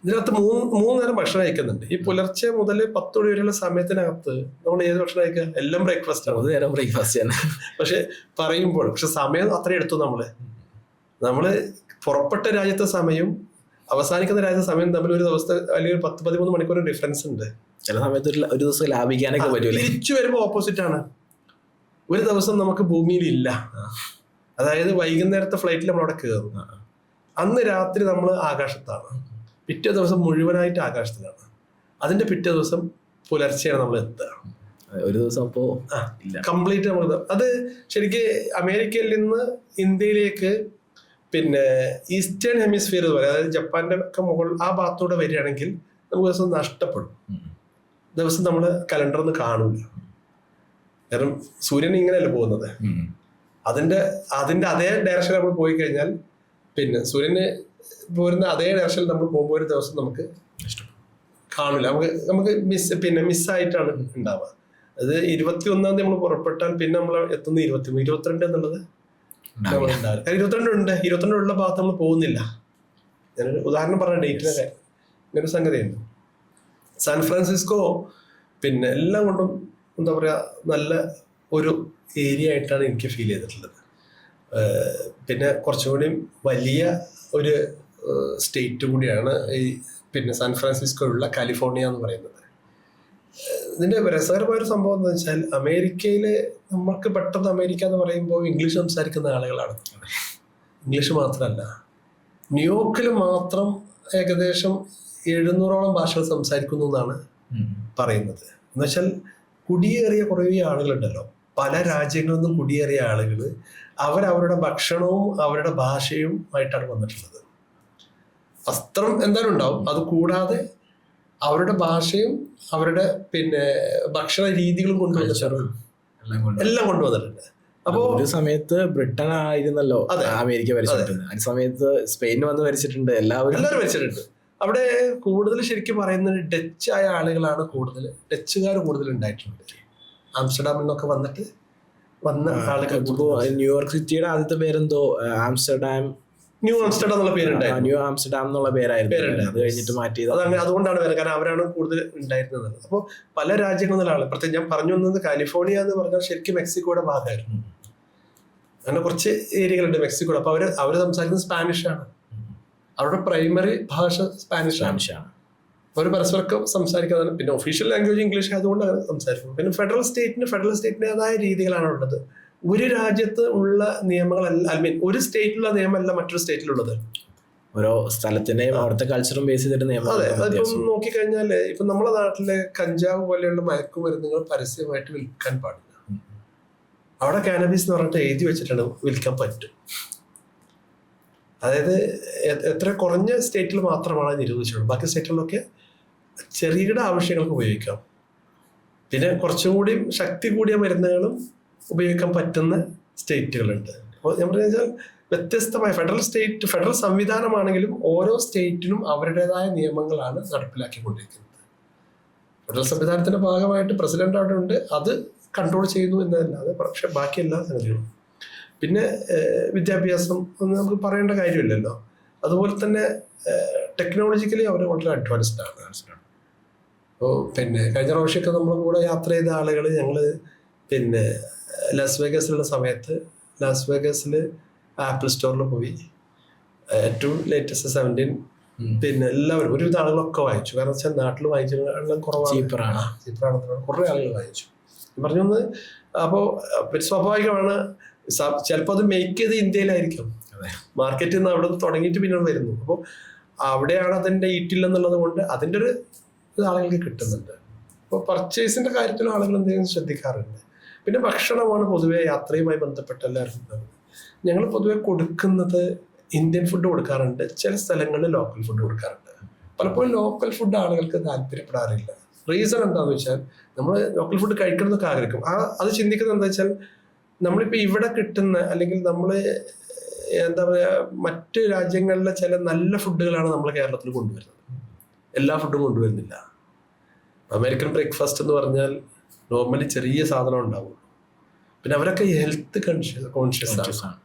Speaker 1: ഇതിനകത്ത് മൂന്ന് നേരം ഭക്ഷണം കഴിക്കുന്നുണ്ട്. ഈ പുലർച്ചെ മുതൽ 10 മണി വരെയുള്ള സമയത്തിനകത്ത് നമ്മൾ ഏത് ഭക്ഷണം കഴിക്കുക? എല്ലാം ബ്രേക്ക്ഫാസ്റ്റ് ആണ്.
Speaker 2: 3 നേരം ബ്രേക്ക്ഫാസ്റ്റ് ആണ്.
Speaker 1: പക്ഷെ സമയം അത്ര എടുത്തു. നമ്മള് പുറപ്പെട്ട രാജ്യത്തെ സമയം അവസാനിക്കുന്ന രാജ്യത്തെ സമയം തമ്മിൽ ഒരു ദിവസത്തെ അല്ലെങ്കിൽ 10-13 മണിക്കൂർ ഡിഫറൻസ് ഉണ്ട്.
Speaker 2: ചില സമയത്ത് ഒരു ദിവസം ലാഭിക്കാനൊക്കെ പറ്റൂല.
Speaker 1: തിരിച്ചു വരുമ്പോൾ ഓപ്പോസിറ്റ് ആണ്. ഒരു ദിവസം നമുക്ക് ഭൂമിയിൽ ഇല്ല. അതായത് വൈകുന്നേരത്തെ ഫ്ലൈറ്റിൽ നമ്മൾ അവിടെ കയറും. അന്ന് രാത്രി നമ്മൾ ആകാശത്താണ്. പിറ്റേ ദിവസം മുഴുവനായിട്ട് ആകാശത്തിലാണ്. അതിന്റെ പിറ്റേ ദിവസം പുലർച്ചെയാണ് നമ്മൾ എത്തുക.
Speaker 2: ഒരു ദിവസം അപ്പോ
Speaker 1: കംപ്ലീറ്റ് നമ്മൾ അത് ശരിക്ക് അമേരിക്കയിൽ നിന്ന് ഇന്ത്യയിലേക്ക് പിന്നെ ഈസ്റ്റേൺ ഹെമിസ്ഫിയർ പോലെ, അതായത് ജപ്പാന്റെ ഒക്കെ മുകൾ ആ ഭാഗത്തൂടെ വരികയാണെങ്കിൽ നമുക്ക് ദിവസം നഷ്ടപ്പെടും. ദിവസം നമ്മൾ കലണ്ടറൊന്നും കാണൂല. കാരണം സൂര്യൻ ഇങ്ങനെയല്ല പോകുന്നത്. അതിന്റെ അതേ ഡയറക്ഷൻ നമ്മൾ പോയി കഴിഞ്ഞാൽ പിന്നെ സൂര്യന് പോരുന്ന അതേ ഡയറക്ഷനിൽ നമ്മൾ പോകുമ്പോൾ ഒരു ദിവസം നമുക്ക് കാണില്ല. നമുക്ക് മിസ്സായിട്ടാണ് ഉണ്ടാവുക. അത് 21-ാം തീയതി നമ്മൾ പുറപ്പെട്ടാൽ പിന്നെ നമ്മൾ എത്തുന്ന 22 എന്നുള്ളത് നമ്മൾ ഉണ്ടാവില്ല. 22 ഉണ്ട്. 22 ഉള്ള ഭാഗത്ത് നമ്മൾ പോകുന്നില്ല. ഞാനൊരു ഉദാഹരണം പറഞ്ഞ ഡേറ്റിനൊക്കെ ഇങ്ങനൊരു സംഗതിയുണ്ട്. സാൻ ഫ്രാൻസിസ്കോ പിന്നെ എല്ലാം കൊണ്ടും എന്താ പറയുക നല്ല ഒരു ഏരിയ ആയിട്ടാണ് എനിക്ക് ഫീൽ ചെയ്തിട്ടുള്ളത്. പിന്നെ കുറച്ചുകൂടി വലിയ ഒരു സ്റ്റേറ്റ് കൂടിയാണ് ഈ പിന്നെ സാൻ ഫ്രാൻസിസ്കോ ഉള്ള കാലിഫോർണിയ എന്ന് പറയുന്നത്. ഇതിന്റെ രസകരമായൊരു സംഭവം എന്താ വെച്ചാൽ അമേരിക്കയില് നമുക്ക് പെട്ടെന്ന് അമേരിക്ക എന്ന് പറയുമ്പോൾ ഇംഗ്ലീഷ് സംസാരിക്കുന്ന ആളുകളാണ്. ഇംഗ്ലീഷ് മാത്രമല്ല, ന്യൂയോർക്കിൽ മാത്രം ഏകദേശം 700ഓളം ഭാഷകൾ സംസാരിക്കുന്നു എന്നാണ് പറയുന്നത്. എന്നുവെച്ചാൽ കുടിയേറിയ കുറേ ആളുകളുണ്ടല്ലോ, പല രാജ്യങ്ങളിൽ നിന്നും കുടിയേറിയ ആളുകൾ അവരവരുടെ ഭക്ഷണവും അവരുടെ ഭാഷയും ആയിട്ടാണ് വന്നിട്ടുള്ളത്. വസ്ത്രം എന്തായാലും ഉണ്ടാവും, അത് കൂടാതെ അവരുടെ ഭാഷയും അവരുടെ പിന്നെ ഭക്ഷണ രീതികളും എല്ലാം കൊണ്ടുവന്നിട്ടുണ്ട്.
Speaker 2: അപ്പോ ഒരു സമയത്ത് ബ്രിട്ടൻ ആയിരുന്നല്ലോ അമേരിക്ക ഭരിച്ചിട്ടുണ്ട്. ആ സമയത്ത് സ്പെയിൻ വന്ന് ഭരിച്ചിട്ടുണ്ട്. എല്ലാവരും ഭരിച്ചിട്ടുണ്ട്.
Speaker 1: അവിടെ കൂടുതൽ ശരിക്കും പറയുന്നത് ഡച്ച് ആയ ആളുകളാണ് ഡച്ചുകാർ കൂടുതൽ ഉണ്ടായിട്ടുണ്ട്. ആംസ്റ്റർഡാമിൽ നിന്നൊക്കെ വന്ന ആളുകൾ.
Speaker 2: ന്യൂയോർക്ക് സിറ്റിയുടെ ആദ്യത്തെ പേരെന്തോ ന്യൂ ആംസ്റ്റർഡാം എന്നുള്ള പേരുണ്ടായിരുന്നു. ന്യൂ ആംസ്റ്റർഡാം എന്നുള്ള പേരായിരുന്നു. അത് കഴിഞ്ഞിട്ട് മാറ്റിയത്.
Speaker 1: അതുകൊണ്ടാണ് വരുന്നത്, കാരണം അവരാണ് കൂടുതൽ ഉണ്ടായിരുന്നത്. അപ്പോൾ പല രാജ്യങ്ങളിൽ നിന്നുള്ള ആള്, പ്രത്യേകം ഞാൻ പറഞ്ഞു വന്നത് കാലിഫോർണിയ എന്ന് പറഞ്ഞാൽ ശരിക്കും മെക്സിക്കോയുടെ ഭാഗമായിരുന്നു. അങ്ങനെ കുറച്ച് ഏരിയകളുണ്ട് മെക്സിക്കോയുടെ. അപ്പൊ അവര് സംസാരിക്കുന്നത് സ്പാനിഷാണ്. അവരുടെ പ്രൈമറി ഭാഷ സ്പാനിഷാണ്. അവർ പരസ്പരം സംസാരിക്കാതാണ്. പിന്നെ ഒഫീഷ്യൽ ലാംഗ്വേജ് ഇംഗ്ലീഷ് ആയതുകൊണ്ട് അങ്ങനെ സംസാരിക്കും. പിന്നെ ഫെഡറൽ സ്റ്റേറ്റിൻ്റെതായ രീതികളാണ് ഉള്ളത്. ഒരു രാജ്യത്ത് ഉള്ള നിയമങ്ങളല്ല, ഒരു സ്റ്റേറ്റിലുള്ള നിയമമല്ല മറ്റൊരു സ്റ്റേറ്റിലുള്ളത്.
Speaker 2: ഓരോ സ്ഥലത്തിന്റെയും അവിടുത്തെ കൾച്ചറും ബേസ് ചെയ്തിട്ട് നിയമം.
Speaker 1: അതെ, അതിപ്പം നോക്കിക്കഴിഞ്ഞാല് ഇപ്പൊ നമ്മുടെ നാട്ടിലെ കഞ്ചാവ് പോലെയുള്ള മയക്കുമരുന്നുകൾ പരസ്യമായിട്ട് വിൽക്കാൻ പാടില്ല. അവിടെ കാനബീസ് എന്ന് പറഞ്ഞിട്ട് എഴുതി വെച്ചിട്ടാണ് വിൽക്കാൻ പറ്റും. അതായത് എത്ര കുറഞ്ഞ സ്റ്റേറ്റിൽ മാത്രമാണ് നിരോധിച്ചിട്ടുള്ളത്. ബാക്കി സ്റ്റേറ്റുകളിലൊക്കെ ചെറുകിട ആവശ്യങ്ങൾക്ക് ഉപയോഗിക്കാം. പിന്നെ കുറച്ചും കൂടി ശക്തി കൂടിയ മരുന്നുകളും ഉപയോഗിക്കാൻ പറ്റുന്ന സ്റ്റേറ്റുകളുണ്ട്. അപ്പോൾ ഞാൻ പറഞ്ഞാൽ വ്യത്യസ്തമായ ഫെഡറൽ സംവിധാനമാണെങ്കിലും ഓരോ സ്റ്റേറ്റിനും അവരുടേതായ നിയമങ്ങളാണ് നടപ്പിലാക്കിക്കൊണ്ടിരിക്കുന്നത്. ഫെഡറൽ സംവിധാനത്തിന്റെ ഭാഗമായിട്ട് പ്രസിഡന്റ് അവിടെ ഉണ്ട്, അത് കൺട്രോൾ ചെയ്യുന്നു എന്നതല്ലാതെ പക്ഷെ ബാക്കി എല്ലാ സംഗതികളും. പിന്നെ വിദ്യാഭ്യാസം ഒന്നും നമുക്ക് പറയേണ്ട കാര്യമില്ലല്ലോ. അതുപോലെ തന്നെ ടെക്നോളജിക്കലി അവർ വളരെ അഡ്വാൻസ്ഡ് ആണ്. അപ്പോൾ പിന്നെ കഴിഞ്ഞ പ്രാവശ്യമൊക്കെ നമ്മുടെ കൂടെ യാത്ര ചെയ്ത ആളുകൾ ഞങ്ങൾ പിന്നെ ലാസ് വേഗസിലുള്ള സമയത്ത് ലാസ് വേഗസിൽ ആപ്പിൾ സ്റ്റോറിൽ പോയി ഏറ്റവും ലേറ്റസ്റ്റ് 17 പിന്നെ എല്ലാവരും ഒരുവിധ ആളുകളൊക്കെ വാങ്ങിച്ചു. കാരണം വെച്ചാൽ നാട്ടിൽ വാങ്ങിച്ചെല്ലാം കുറവാണ്, ചീപ്പറാണ്. കുറേ ആളുകൾ വാങ്ങിച്ചു. പറഞ്ഞു വന്ന് അപ്പോൾ സ്വാഭാവികമാണ്, ചിലപ്പോൾ അത് മേക്ക് ചെയ്ത് ഇന്ത്യയിലായിരിക്കും, മാർക്കറ്റിൽ നിന്ന് അവിടെ നിന്ന് തുടങ്ങിയിട്ട് പിന്നെ വരുന്നു. അപ്പോൾ അവിടെയാണ് അതിൻ്റെ ഈറ്റില്ലെന്നുള്ളത് കൊണ്ട് അതിൻ്റെ ഒരു ആളുകൾക്ക് കിട്ടുന്നുണ്ട്. അപ്പോൾ പർച്ചേസിൻ്റെ കാര്യത്തിലും ആളുകൾ എന്തെങ്കിലും ശ്രദ്ധിക്കാറുണ്ട്. പിന്നെ ഭക്ഷണമാണ് പൊതുവെ യാത്രയുമായി ബന്ധപ്പെട്ട എല്ലാവർക്കും. ഞങ്ങൾ പൊതുവെ കൊടുക്കുന്നത് ഇന്ത്യൻ ഫുഡ് കൊടുക്കാറുണ്ട്, ചില സ്ഥലങ്ങളിൽ ലോക്കൽ ഫുഡ് കൊടുക്കാറുണ്ട്. പലപ്പോഴും ലോക്കൽ ഫുഡ് ആളുകൾക്ക് താല്പര്യപ്പെടാറില്ല. റീസൺ എന്താണെന്ന് വെച്ചാൽ നമ്മൾ ലോക്കൽ ഫുഡ് കഴിക്കണമെന്നൊക്കെ ആഗ്രഹിക്കും. അത് ചിന്തിക്കുന്നത് എന്താ വെച്ചാൽ നമ്മളിപ്പോൾ ഇവിടെ കിട്ടുന്ന അല്ലെങ്കിൽ നമ്മൾ എന്താ പറയുക മറ്റ് രാജ്യങ്ങളിലെ ചില നല്ല ഫുഡുകളാണ് നമ്മൾ കേരളത്തിൽ കൊണ്ടുവരുന്നത്. എല്ലാ ഫുഡും കൊണ്ടുവരുന്നില്ല. അമേരിക്കൻ ബ്രേക്ക്ഫാസ്റ്റ് എന്ന് പറഞ്ഞാൽ നോർമലി ചെറിയ സാധനം ഉണ്ടാവുള്ളൂ. പിന്നെ അവരൊക്കെ ഹെൽത്ത് കോൺഷ്യസ് ആണ്.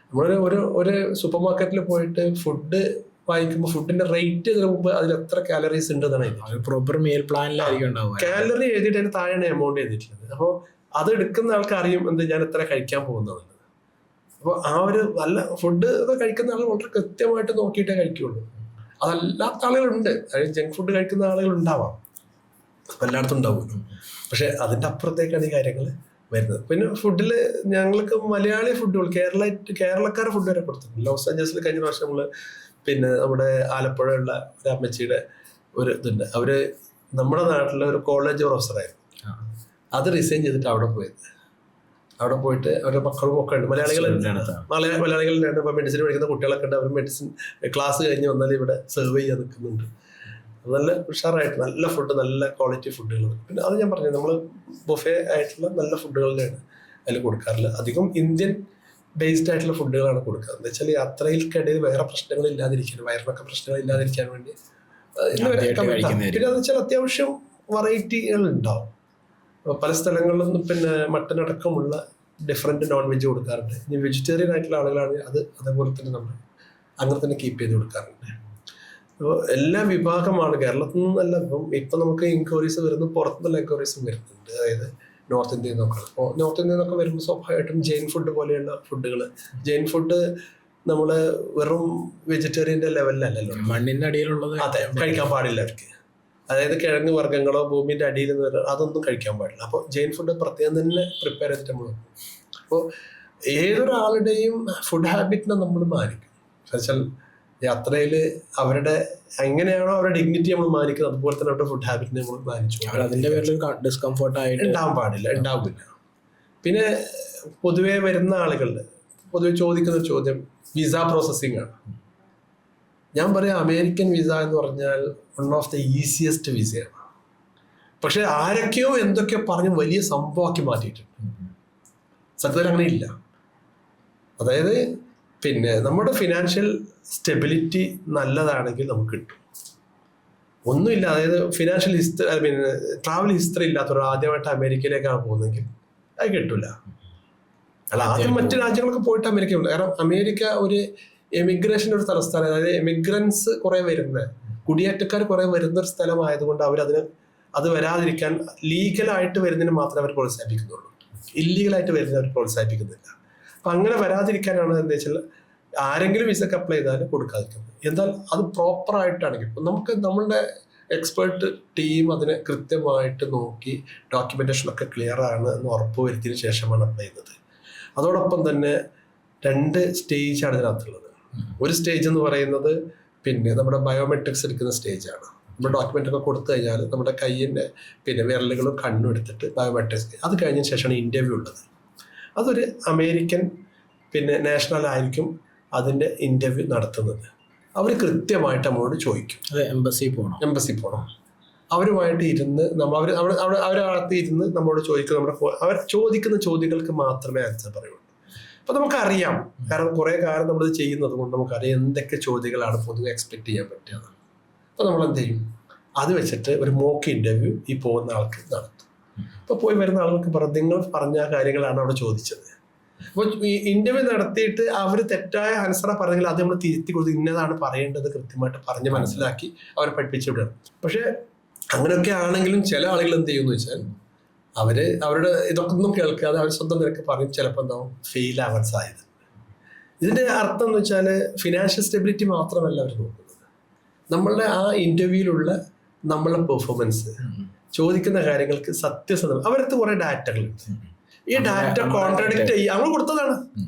Speaker 1: നമ്മളൊരു ഒരു ഒരു സൂപ്പർ മാർക്കറ്റിൽ പോയിട്ട് ഫുഡ് വാങ്ങിക്കുമ്പോൾ ഫുഡിന്റെ റേറ്റ് ഇതിനു മുമ്പ് അതിൽ എത്ര കാലറീസ് ഉണ്ടെന്നാണ്
Speaker 2: പ്രോപ്പർ മീൽ പ്ലാനിലായിരിക്കും ഉണ്ടാവുക.
Speaker 1: കാലറി എഴുതിയിട്ട് അതിന് താഴെയാണ് എമൗണ്ട് എഴുതിയിട്ടുള്ളത്. അപ്പോൾ അത് എടുക്കുന്ന ആൾക്ക് അറിയും എന്ത് ഞാൻ എത്ര കഴിക്കാൻ പോകുന്നതെന്നുള്ളത്. അപ്പോൾ ആ ഒരു നല്ല ഫുഡ് ഒക്കെ കഴിക്കുന്ന ആൾ വളരെ കൃത്യമായിട്ട് നോക്കിയിട്ടേ കഴിക്കുള്ളൂ. അതല്ലാത്ത ആളുകളുണ്ട്, അതായത് ജങ്ക് ഫുഡ് കഴിക്കുന്ന ആളുകൾ ഉണ്ടാവാം, എല്ലായിടത്തും ഉണ്ടാവുമല്ലോ. പക്ഷെ അതിൻ്റെ അപ്പുറത്തേക്കാണ് ഈ കാര്യങ്ങൾ വരുന്നത്. പിന്നെ ഫുഡിൽ ഞങ്ങൾക്ക് മലയാളി ഫുഡുകൾ കേരളക്കാരുടെ ഫുഡ് വരെ കൊടുത്തിട്ടുണ്ട്. ലോസ് ആഞ്ചലസിൽ കഴിഞ്ഞ പ്രാവശ്യം നമ്മൾ പിന്നെ നമ്മുടെ ആലപ്പുഴയുള്ള ഒരു അമ്മച്ചിയുടെ ഒരു ഇതുണ്ട്. അവര് നമ്മുടെ നാട്ടിലെ ഒരു കോളേജ് പ്രൊഫസറായിരുന്നു. അത് റിസൈൻ ചെയ്തിട്ട് അവിടെ പോയിട്ട് അവരുടെ മക്കളും ഒക്കെ ഉണ്ട്, മലയാളികളുടെ. ഇപ്പൊ മെഡിസിൻ പഠിക്കുന്ന കുട്ടികളൊക്കെ ഉണ്ട്. അവർ മെഡിസിൻ ക്ലാസ് കഴിഞ്ഞ് വന്നാൽ ഇവിടെ സെർവ് ചെയ്യാൻ നിൽക്കുന്നുണ്ട്. നല്ല ഉഷാറായിട്ട് നല്ല ഫുഡ്, നല്ല ക്വാളിറ്റി ഫുഡുകൾ. പിന്നെ അത് ഞാൻ പറഞ്ഞു, നമ്മൾ ബുഫേ ആയിട്ടുള്ള നല്ല ഫുഡുകളാണ് അതിൽ കൊടുക്കാറില്ല. അധികം ഇന്ത്യൻ ബേസ്ഡ് ആയിട്ടുള്ള ഫുഡുകളാണ് കൊടുക്കുക. എന്താ വെച്ചാൽ യാത്രയിൽക്കിടയിൽ വേറെ പ്രശ്നങ്ങൾ ഇല്ലാതിരിക്കാൻ, വയറിനൊക്കെ പ്രശ്നങ്ങൾ ഇല്ലാതിരിക്കാൻ വേണ്ടി. പിന്നെ അത് വെച്ചാൽ അത്യാവശ്യം വെറൈറ്റികൾ ഉണ്ടാവും. പല സ്ഥലങ്ങളിലും പിന്നെ മട്ടൻ അടക്കമുള്ള ഡിഫറെൻറ്റ് നോൺ വെജ് കൊടുക്കാറുണ്ട്. ഇനി വെജിറ്റേറിയൻ ആയിട്ടുള്ള ആളുകളാണെങ്കിൽ അത് അതേപോലെ തന്നെ നമ്മൾ അങ്ങനെ തന്നെ കീപ്പ് ചെയ്ത് കൊടുക്കാറുണ്ട്. അപ്പോൾ എല്ലാ വിഭാഗമാണ് കേരളത്തിൽ നിന്നല്ല. ഇപ്പം നമുക്ക് എൻക്വയറീസ് വരുന്നു, പുറത്തുനിന്നുള്ള എൻക്വയറീസും വരുന്നുണ്ട്. അതായത് നോർത്ത് ഇന്ത്യയിൽ നിന്നൊക്കെ. അപ്പോൾ നോർത്ത് ഇന്ത്യയിൽ നിന്നൊക്കെ വരുമ്പോൾ സ്വാഭാവികമായിട്ടും ജെയിൻ ഫുഡ് പോലെയുള്ള ഫുഡുകൾ. ജെയിൻ ഫുഡ് നമ്മൾ വെറും വെജിറ്റേറിയൻ്റെ ലെവലിലല്ലല്ലോ,
Speaker 2: മണ്ണിൻ്റെ അടിയിലുള്ളത്.
Speaker 1: അതെ, കഴിക്കാൻ പാടില്ല അവർക്ക്. അതായത് കിഴങ്ങ് വർഗ്ഗങ്ങളോ ഭൂമിൻ്റെ അടിയിൽ നിന്ന് അതൊന്നും കഴിക്കാൻ പാടില്ല. അപ്പോൾ ജെയിൻ ഫുഡ് പ്രത്യേകം തന്നെ പ്രിപ്പയർ ചെയ്തിട്ട് നമ്മൾ വെക്കും. അപ്പോൾ ഏതൊരാളുടെയും ഫുഡ് ഹാബിറ്റിനെ നമ്മൾ മാനിക്കും. എന്നുവെച്ചാൽ യാത്രയിൽ അവരുടെ എങ്ങനെയാണോ അവരുടെ ഡിഗ്നിറ്റി നമ്മൾ മാനിക്കുന്നത്, അതുപോലെ തന്നെ അവരുടെ ഫുഡ് ഹാബിറ്റിനെ നമ്മൾ മാനിച്ചു.
Speaker 2: അതിൻ്റെ പേരിൽ ഡിസ്കംഫോർട്ടായിട്ട്
Speaker 1: ഉണ്ടാവില്ല. പിന്നെ പൊതുവെ വരുന്ന ആളുകളുടെ പൊതുവെ ചോദിക്കുന്ന ഒരു ചോദ്യം വിസ പ്രോസസ്സിംഗ് ആണ്. ഞാൻ പറയാം, അമേരിക്കൻ വിസ എന്ന് പറഞ്ഞാൽ വൺ ഓഫ് ദ ഈസിയസ്റ്റ് വിസയാണ്. പക്ഷെ ആരൊക്കെയോ എന്തൊക്കെയോ പറഞ്ഞ് വലിയ സംഭവമാക്കി മാറ്റിയിട്ടുണ്ട്. സത്യത്തിൽ അങ്ങനെ ഇല്ല. അതായത് പിന്നെ നമ്മുടെ ഫിനാൻഷ്യൽ സ്റ്റെബിലിറ്റി നല്ലതാണെങ്കിൽ നമുക്ക് കിട്ടും. ഒന്നുമില്ല, അതായത് ഫിനാൻഷ്യൽ പിന്നെ ട്രാവൽ ഹിസ്റ്ററി ഇല്ലാത്തവർ ആദ്യമായിട്ട് അമേരിക്കയിലേക്കാണ് പോകുന്നതെങ്കിൽ അത് കിട്ടില്ല. അല്ല, ആദ്യം മറ്റു രാജ്യങ്ങളൊക്കെ പോയിട്ട് അമേരിക്ക ഉണ്ട്. കാരണം അമേരിക്ക ഒരു എമിഗ്രേഷൻ ഒരു തലസ്ഥാനം, അതായത് എമിഗ്രൻസ് കുറെ വരുന്ന, കുടിയേറ്റക്കാർ കുറെ വരുന്ന ഒരു സ്ഥലമായതുകൊണ്ട് അത് വരാതിരിക്കാൻ ലീഗലായിട്ട് വരുന്നതിന് മാത്രമേ അവർ പ്രോത്സാഹിപ്പിക്കുന്നുള്ളൂ. ഇല്ലീഗലായിട്ട് വരുന്നവർ പ്രോത്സാഹിപ്പിക്കുന്നില്ല. അപ്പം അങ്ങനെ വരാതിരിക്കാനാണ് എന്താ വെച്ചാൽ ആരെങ്കിലും വിസക്ക് അപ്ലൈ ചെയ്താൽ കൊടുക്കാതിരിക്കുന്നത്. എന്നാൽ അത് പ്രോപ്പറായിട്ടാണെങ്കിൽ ഇപ്പം നമ്മളുടെ എക്സ്പേർട്ട് ടീം അതിനെ കൃത്യമായിട്ട് നോക്കി ഡോക്യുമെന്റേഷനൊക്കെ ക്ലിയർ ആണ് എന്ന് ഉറപ്പ് വരുത്തിയതിനു ശേഷമാണ് അപ്ലൈ ചെയ്യുന്നത്. അതോടൊപ്പം തന്നെ 2 സ്റ്റേജാണ് ഇതിനകത്തുള്ളത്. ഒരു സ്റ്റേജ് എന്ന് പറയുന്നത് പിന്നെ നമ്മുടെ ബയോമെട്രിക്സ് എടുക്കുന്ന സ്റ്റേജാണ്. നമ്മുടെ ഡോക്യുമെന്റ് ഒക്കെ കൊടുത്തു കഴിഞ്ഞാൽ നമ്മുടെ കയ്യിൻ്റെ പിന്നെ വിരലുകളും കണ്ണും എടുത്തിട്ട് ബയോമെട്രിക്സ്, അത് കഴിഞ്ഞതിന് ശേഷമാണ് ഇൻ്റർവ്യൂ ഉള്ളത്. അതൊരു അമേരിക്കൻ പിന്നെ നാഷണൽ ആയിരിക്കും അതിൻ്റെ ഇൻ്റർവ്യൂ നടത്തുന്നത്. അവർ കൃത്യമായിട്ട് നമ്മളോട് ചോദിക്കും,
Speaker 2: എംബസി പോകണം.
Speaker 1: അവരുമായിട്ട് ഇരുന്ന് അവരകത്ത് ഇരുന്ന് നമ്മളോട് ചോദിക്കും. അവർ ചോദിക്കുന്ന ചോദ്യങ്ങൾക്ക് മാത്രമേ ആൻസർ പറയുള്ളൂ. അപ്പൊ നമുക്കറിയാം, കാരണം കുറെ കാലം നമ്മളിത് ചെയ്യുന്നത് കൊണ്ട് നമുക്കറിയാം എന്തൊക്കെ ചോദ്യങ്ങളാണ് പൊതുവെ എക്സ്പെക്ട് ചെയ്യാൻ പറ്റുക. അപ്പൊ നമ്മൾ എന്ത് ചെയ്യും, അത് വെച്ചിട്ട് ഒരു മോക്ക് ഇന്റർവ്യൂ ഈ പോകുന്ന ആൾക്ക് നടത്തും. അപ്പൊ പോയി വരുന്ന ആളുകൾക്ക് നിങ്ങൾ പറഞ്ഞ കാര്യങ്ങളാണ് അവിടെ ചോദിച്ചത്. അപ്പൊ ഈ ഇന്റർവ്യൂ നടത്തിയിട്ട് അവർ തെറ്റായ ആൻസറാ പറഞ്ഞെങ്കിൽ അത് നമ്മൾ തിരുത്തി കൊടുത്ത് ഇന്നതാണ് പറയേണ്ടത് കൃത്യമായിട്ട് പറഞ്ഞ് മനസ്സിലാക്കി അവരെ പഠിപ്പിച്ചു വിടണം. പക്ഷെ അങ്ങനെയൊക്കെ ആണെങ്കിലും ചില ആളുകൾ എന്ത് ചെയ്യുമെന്ന് വെച്ചാൽ അവരുടെ ഇതൊക്കെ ഒന്നും കേൾക്കാതെ അവർ സ്വന്തം നിരക്ക് പറയും, ചിലപ്പോൾ എന്താവും ഫെയിൽ ആവാൻ സാധ്യത. ഇതിന്റെ അർത്ഥം എന്ന് വെച്ചാൽ ഫിനാൻഷ്യൽ സ്റ്റെബിലിറ്റി മാത്രമല്ല അവർ നോക്കുന്നത്, നമ്മളുടെ ആ ഇന്റർവ്യൂവിലുള്ള നമ്മളുടെ പെർഫോമൻസ്, ചോദിക്കുന്ന കാര്യങ്ങൾക്ക് സത്യസന്ധത. അവരടുത്ത് കുറെ ഡാറ്റകളുണ്ട്. ഈ ഡാറ്റ കോൺട്രാഡിക്റ്റ് ചെയ്യാൻ നമ്മൾ കൊടുത്തതാണ്,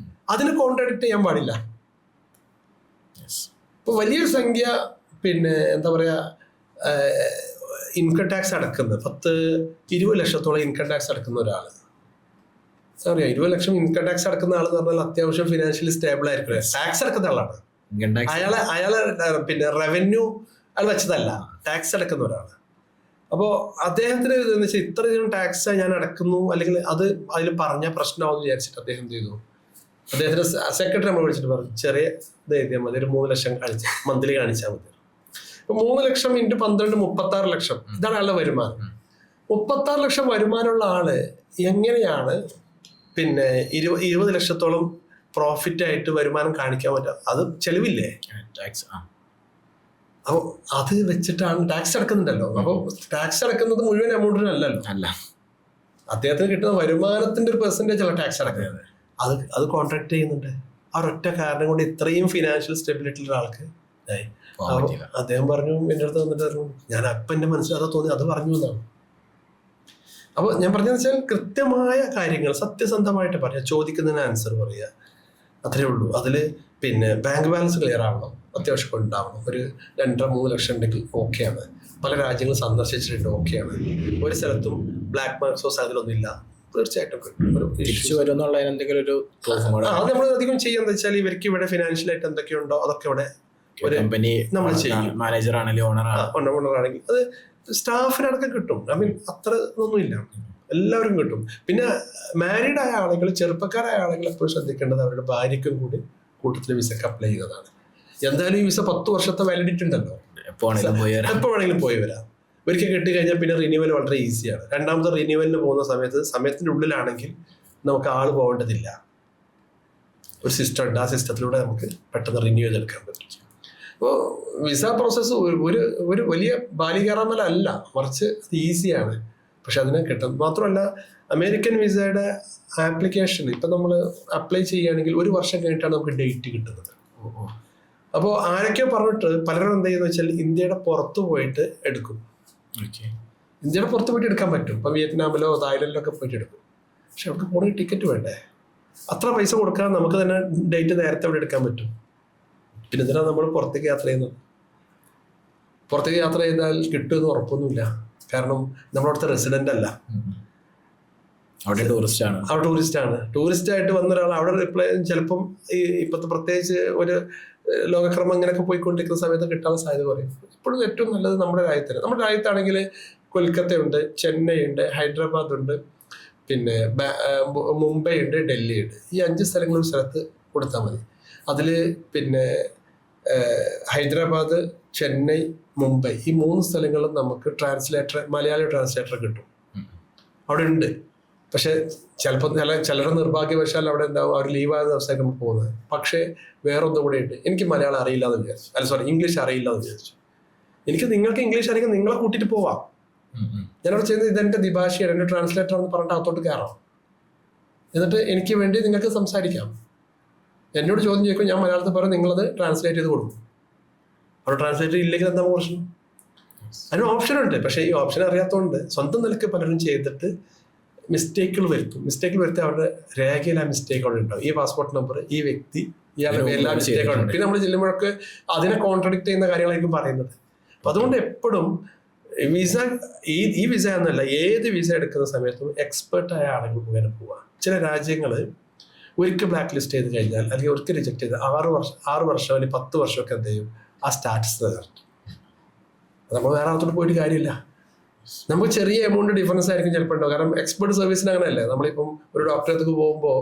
Speaker 1: അതിന് കോൺട്രാഡിക്റ്റ് ചെയ്യാൻ പാടില്ല. ഇപ്പൊ വലിയൊരു സംഖ്യ പിന്നെ എന്താ പറയാ ഇൻകം ടാക്സ് അടക്കുന്നത് 10-20 ലക്ഷത്തോളം ഇൻകം ടാക്സ് അടക്കുന്ന ഒരാൾ, അറിയാം 20 ലക്ഷം ഇൻകം ടാക്സ് അടക്കുന്ന ആൾ എന്ന് പറഞ്ഞാൽ അത്യാവശ്യം ഫിനാൻഷ്യലി സ്റ്റേബിൾ ആയിരിക്കും. ടാക്സ് അടക്കുന്ന ആളാണ്. അയാളെ പിന്നെ റവന്യൂ അയാൾ വെച്ചതല്ല, ടാക്സ് അടക്കുന്ന ഒരാൾ. അപ്പോൾ അദ്ദേഹത്തിന് എന്ന് വെച്ചാൽ ഇത്രയധികം ടാക്സ് ഞാൻ അടക്കുന്നു, അല്ലെങ്കിൽ അതിൽ പറഞ്ഞ പ്രശ്നമാണെന്ന് വിചാരിച്ചിട്ട് അദ്ദേഹം എന്ത് ചെയ്തു, അദ്ദേഹത്തിന്റെ സെക്രട്ടറി നമ്മൾ വിളിച്ചിട്ട് പറഞ്ഞു ചെറിയ ഇത് എഴുതിയാൽ മതി, ഒരു 3 ലക്ഷം മന്ത്ലി കാണിച്ചാൽ മതി. 3 ലക്ഷം × 12 36 ലക്ഷം, ഇതാണ് ആളുടെ വരുമാനം. 36 ലക്ഷം വരുമാനമുള്ള ആള് എങ്ങനെയാണ് പിന്നെ 20 ലക്ഷത്തോളം പ്രോഫിറ്റ് ആയിട്ട് വരുമാനം കാണിക്കാൻ പറ്റുക, അത് ചെലവില്ലേ?
Speaker 2: ടാക്സ്.
Speaker 1: അപ്പോൾ അത് വെച്ചിട്ടാണ് ടാക്സ് അടക്കുന്നുണ്ടല്ലോ. അപ്പോൾ ടാക്സ് അടക്കുന്നത് മുഴുവൻ എമൗണ്ടിനല്ലല്ലോ,
Speaker 2: അല്ല,
Speaker 1: അദ്ദേഹത്തിന് കിട്ടുന്ന വരുമാനത്തിന്റെ ഒരു പെർസെന്റേജ് അല്ല ടാക്സ് അടക്കുന്നത്. അത് കോൺട്രാക്ട് ചെയ്യുന്നുണ്ട്. ആ ഒറ്റ കാരണം കൊണ്ട് ഇത്രയും ഫിനാൻഷ്യൽ സ്റ്റെബിലിറ്റി ഉള്ള ആൾക്ക് അദ്ദേഹം പറഞ്ഞു, എൻ്റെ അടുത്ത് വന്നിട്ട് പറഞ്ഞു, ഞാൻ അപ്പം എൻ്റെ മനസ്സിൽ അത് തോന്നി, അത് പറഞ്ഞു എന്നാണ്. അപ്പോൾ ഞാൻ പറഞ്ഞതെന്ന് വെച്ചാൽ കൃത്യമായ കാര്യങ്ങൾ സത്യസന്ധമായിട്ട് പറയുക, ചോദിക്കുന്നതിന് ആൻസർ പറയുക, അത്രേ ഉള്ളൂ. അതിൽ പിന്നെ ബാങ്ക് ബാലൻസ് ക്ലിയർ ആവണം, അത്യാവശ്യം ഉണ്ടാവണം. ഒരു 2-3 ലക്ഷം ഉണ്ടെങ്കിൽ ഓക്കെയാണ്. പല രാജ്യങ്ങൾ സന്ദർശിച്ചിട്ടുണ്ട്, ഓക്കെയാണ്. ഒരു സ്ഥലത്തും ബ്ലാക്ക് മാർക്സോ അതിലൊന്നും ഇല്ല, തീർച്ചയായിട്ടും
Speaker 2: തിരിച്ചു വരുമെന്നുള്ള എന്തെങ്കിലും ഒരു
Speaker 1: അത് നമ്മൾ അധികം ചെയ്യാന്ന് വെച്ചാൽ ഇവർക്ക് ഇവിടെ ഫിനാൻഷ്യലായിട്ട് എന്തൊക്കെയുണ്ടോ അതൊക്കെ ഇവിടെ ഒരു
Speaker 2: കമ്പനി
Speaker 1: നമ്മൾ ചെയ്യും.
Speaker 2: മാനേജർ ആണെങ്കിൽ
Speaker 1: ഓണറാണെങ്കിൽ അത് സ്റ്റാഫിനടക്കം കിട്ടും. ഐ മീൻ അത്ര ഇതൊന്നുമില്ല, എല്ലാവരും കിട്ടും. പിന്നെ മാരീഡ് ആയ ആളുകൾ, ചെറുപ്പക്കാരായ ആളുകൾ എപ്പോഴും ശ്രദ്ധിക്കേണ്ടത് അവരുടെ ഭാര്യയ്ക്കും കൂടി കൂട്ടത്തിൽ വിസക്ക് അപ്ലൈ ചെയ്യുന്നതാണ്. എന്തായാലും ഈ വിസ 10 വർഷത്തെ വാലിഡിറ്റി ഉണ്ടല്ലോ, എപ്പോൾ വേണമെങ്കിലും പോയി വരാം. ഒരിക്കൽ കിട്ടി കഴിഞ്ഞാൽ പിന്നെ റിന്യൂവൽ വളരെ ഈസിയാണ്. രണ്ടാമത്തെ റിന്യൂവലിന് പോകുന്ന സമയത്തിൻ്റെ ഉള്ളിലാണെങ്കിൽ നമുക്ക് ആൾ പോകേണ്ടതില്ല. ഒരു സിസ്റ്റം ഉണ്ട്, ആ സിസ്റ്റത്തിലൂടെ നമുക്ക് പെട്ടെന്ന് റിന്യൂ ചെയ്തെടുക്കാൻ പറ്റും. അപ്പോൾ വിസ പ്രോസസ്സ് ഒരു വലിയ ബാലികേറാമല അല്ല, മറിച്ച് അത് ഈസിയാണ്. പക്ഷെ അതിനെ കിട്ടും. മാത്രമല്ല അമേരിക്കൻ വിസയുടെ ആപ്ലിക്കേഷൻ ഇപ്പം നമ്മൾ അപ്ലൈ ചെയ്യുകയാണെങ്കിൽ 1 വർഷം കഴിഞ്ഞിട്ടാണ് നമുക്ക് ഡേറ്റ് കിട്ടുന്നത്. അപ്പോൾ ആരൊക്കെയോ പറഞ്ഞിട്ട് പലരും എന്ത് ചെയ്യുന്ന വെച്ചാൽ ഇന്ത്യയുടെ പുറത്ത് പോയിട്ട് എടുക്കും. ഇന്ത്യയുടെ പുറത്ത് പോയിട്ട് എടുക്കാൻ പറ്റും. ഇപ്പം വിയറ്റ്നാമിലോ തായ്ലൻഡിലോ ഒക്കെ പോയിട്ട് എടുക്കും. പക്ഷെ അവർക്ക് പോകണമെങ്കിൽ ടിക്കറ്റ് വേണ്ടേ? അത്ര പൈസ കൊടുക്കാൻ നമുക്ക് തന്നെ ഡേറ്റ് നേരത്തെ അവിടെ എടുക്കാൻ പറ്റും. പിന്നെ എന്തിനാണ് നമ്മൾ പുറത്തേക്ക് യാത്ര ചെയ്യുന്നത്? പുറത്തേക്ക് യാത്ര ചെയ്താൽ കിട്ടുമെന്ന് ഉറപ്പൊന്നുമില്ല. കാരണം നമ്മളവിടുത്തെ റെസിഡന്റ് അല്ല,
Speaker 2: അവിടെ ടൂറിസ്റ്റ് ആണ്. ടൂറിസ്റ്റ് ആയിട്ട് വന്ന ഒരാൾ അവിടെ റിപ്ലൈ ചിലപ്പം ഈ ഇപ്പോഴത്തെ പ്രത്യേകിച്ച് ഒരു ലോകക്രമം ഇങ്ങനെയൊക്കെ പോയിക്കൊണ്ടിരിക്കുന്ന സമയത്ത് കിട്ടാനുള്ള സാധ്യത പറയും. ഇപ്പോഴും ഏറ്റവും നല്ലത് നമ്മുടെ രാജ്യത്തിന്. നമ്മുടെ രാജ്യത്താണെങ്കിൽ കൊൽക്കത്തയുണ്ട്, ചെന്നൈ ഉണ്ട്, ഹൈദരാബാദ് ഉണ്ട്, പിന്നെ മുംബൈ ഉണ്ട്, ഡൽഹി ഉണ്ട്. ഈ 5 സ്ഥലങ്ങളും സ്ഥലത്ത് കൊടുത്താൽ മതി. അതിൽ പിന്നെ ഹൈദരാബാദ്, ചെന്നൈ, മുംബൈ ഈ 3 സ്ഥലങ്ങളും നമുക്ക് മലയാളി ട്രാൻസ്ലേറ്റർ കിട്ടും, അവിടെ ഉണ്ട്. പക്ഷെ ചിലപ്പോൾ ചിലരുടെ നിർഭാഗ്യവശാൽ അവിടെ എന്താവും, അവർ ലീവായ ദിവസമായിട്ട് നമുക്ക് പോകുന്നത്. പക്ഷേ വേറൊന്നും കൂടെ ഉണ്ട്, എനിക്ക് മലയാളം അറിയില്ല എന്ന് വിചാരിച്ചു, ഇംഗ്ലീഷ് അറിയില്ല എന്ന് വിചാരിച്ചു. നിങ്ങൾക്ക് ഇംഗ്ലീഷ് അറിയിക്കാൻ നിങ്ങളെ കൂട്ടിയിട്ട് പോവാം. ഞാനവിടെ ചെയ്യുന്നത് ഇതെൻ്റെ ദ്വിഭാഷിയാണ്, എൻ്റെ ട്രാൻസ്ലേറ്റർ എന്ന് പറഞ്ഞിട്ട് അകത്തോട്ട് കയറാം. എന്നിട്ട് എനിക്ക് വേണ്ടി നിങ്ങൾക്ക് സംസാരിക്കാം. എന്നോട് ചോദ്യം ചോദിക്കും, ഞാൻ മലയാളത്തിൽ പറയും, നിങ്ങളത് ട്രാൻസ്ലേറ്റ് ചെയ്ത് കൊടുക്കും. അവിടെ ട്രാൻസ്ലേറ്റർ ഇല്ലെങ്കിൽ എന്താ പ്രശ്നം? അതിന് ഓപ്ഷനുണ്ട്. പക്ഷേ ഈ ഓപ്ഷൻ അറിയാത്തതുകൊണ്ട് സ്വന്തം നിലയ്ക്ക് പലരും ചെയ്തിട്ട് മിസ്റ്റേക്കുകൾ വരുത്തി അവരുടെ രേഖയിൽ ആ മിസ്റ്റേക്ക് അവിടെ ഉണ്ടാവും. ഈ പാസ്പോർട്ട് നമ്പർ, ഈ വ്യക്തി, ഇയാളുടെ എല്ലാ മിസ്റ്റേക്കുകളും. പിന്നെ നമ്മൾ ചെല്ലുമ്പോഴൊക്കെ അതിനെ കോൺട്രഡിക്ട് ചെയ്യുന്ന കാര്യങ്ങളായിരിക്കും പറയുന്നത്. അപ്പം അതുകൊണ്ട് എപ്പോഴും വിസ ഈ വിസ എന്നല്ല, ഏത് വിസ എടുക്കുന്ന സമയത്തും എക്സ്പെർട്ടായ ആളുകൾ മുഖേന പോവാം. ചില രാജ്യങ്ങൾ ഒരിക്കൽ ബ്ലാക്ക് ലിസ്റ്റ് ചെയ്ത് കഴിഞ്ഞാൽ അല്ലെങ്കിൽ ഒരിക്കൽ റിജക്ട് ചെയ്ത് 6 വർഷം അല്ലെങ്കിൽ 10 വർഷമൊക്കെ എന്ത് ചെയ്യും, ആ സ്റ്റാറ്റസ് നിലനിർത്തും. നമ്മൾ വേറെ അകത്തോട്ട് പോയിട്ട് കാര്യമില്ല. നമുക്ക് ചെറിയ എമൗണ്ട് ഡിഫറൻസ് ആയിരിക്കും ചിലപ്പോൾ ഉണ്ടാവും. കാരണം എക്സ്പെർട്ട് സർവീസിന് അങ്ങനെയല്ലേ. നമ്മളിപ്പം ഒരു ഡോക്ടറെ അടുത്ത് പോകുമ്പോൾ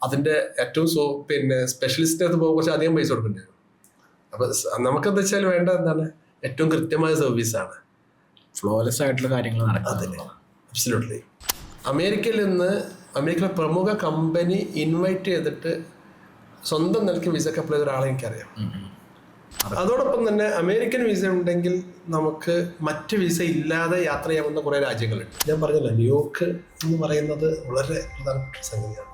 Speaker 2: അതിൻ്റെ ഏറ്റവും പിന്നെ സ്പെഷ്യലിസ്റ്റിൻ്റെ അടുത്ത് പോകുമ്പോൾ കുറച്ച് അധികം പൈസ കൊടുക്കേണ്ടി വരും. അപ്പോൾ നമുക്കെന്താ വെച്ചാൽ വേണ്ട എന്താണ്, ഏറ്റവും കൃത്യമായ സർവീസാണ്, ഫ്ലോലെസ് ആയിട്ടുള്ള കാര്യങ്ങൾ നടക്കുന്നത്.
Speaker 1: അബ്സല്യൂട്ട്ലി. അമേരിക്കയിലെ പ്രമുഖ കമ്പനി ഇൻവൈറ്റ് ചെയ്തിട്ട് സ്വന്തം നിലയ്ക്ക് വിസക്ക് അപ്ലൈ ചെയ്ത ഒരാളെ എനിക്കറിയാം. അതോടൊപ്പം തന്നെ അമേരിക്കൻ വിസ ഉണ്ടെങ്കിൽ നമുക്ക് മറ്റ് വിസ ഇല്ലാതെ യാത്ര ചെയ്യാവുന്ന കുറേ രാജ്യങ്ങളുണ്ട്. ഞാൻ പറഞ്ഞല്ലോ, ന്യൂയോർക്ക് എന്ന് പറയുന്നത് വളരെ പ്രധാനപ്പെട്ട സംഗതിയാണ്.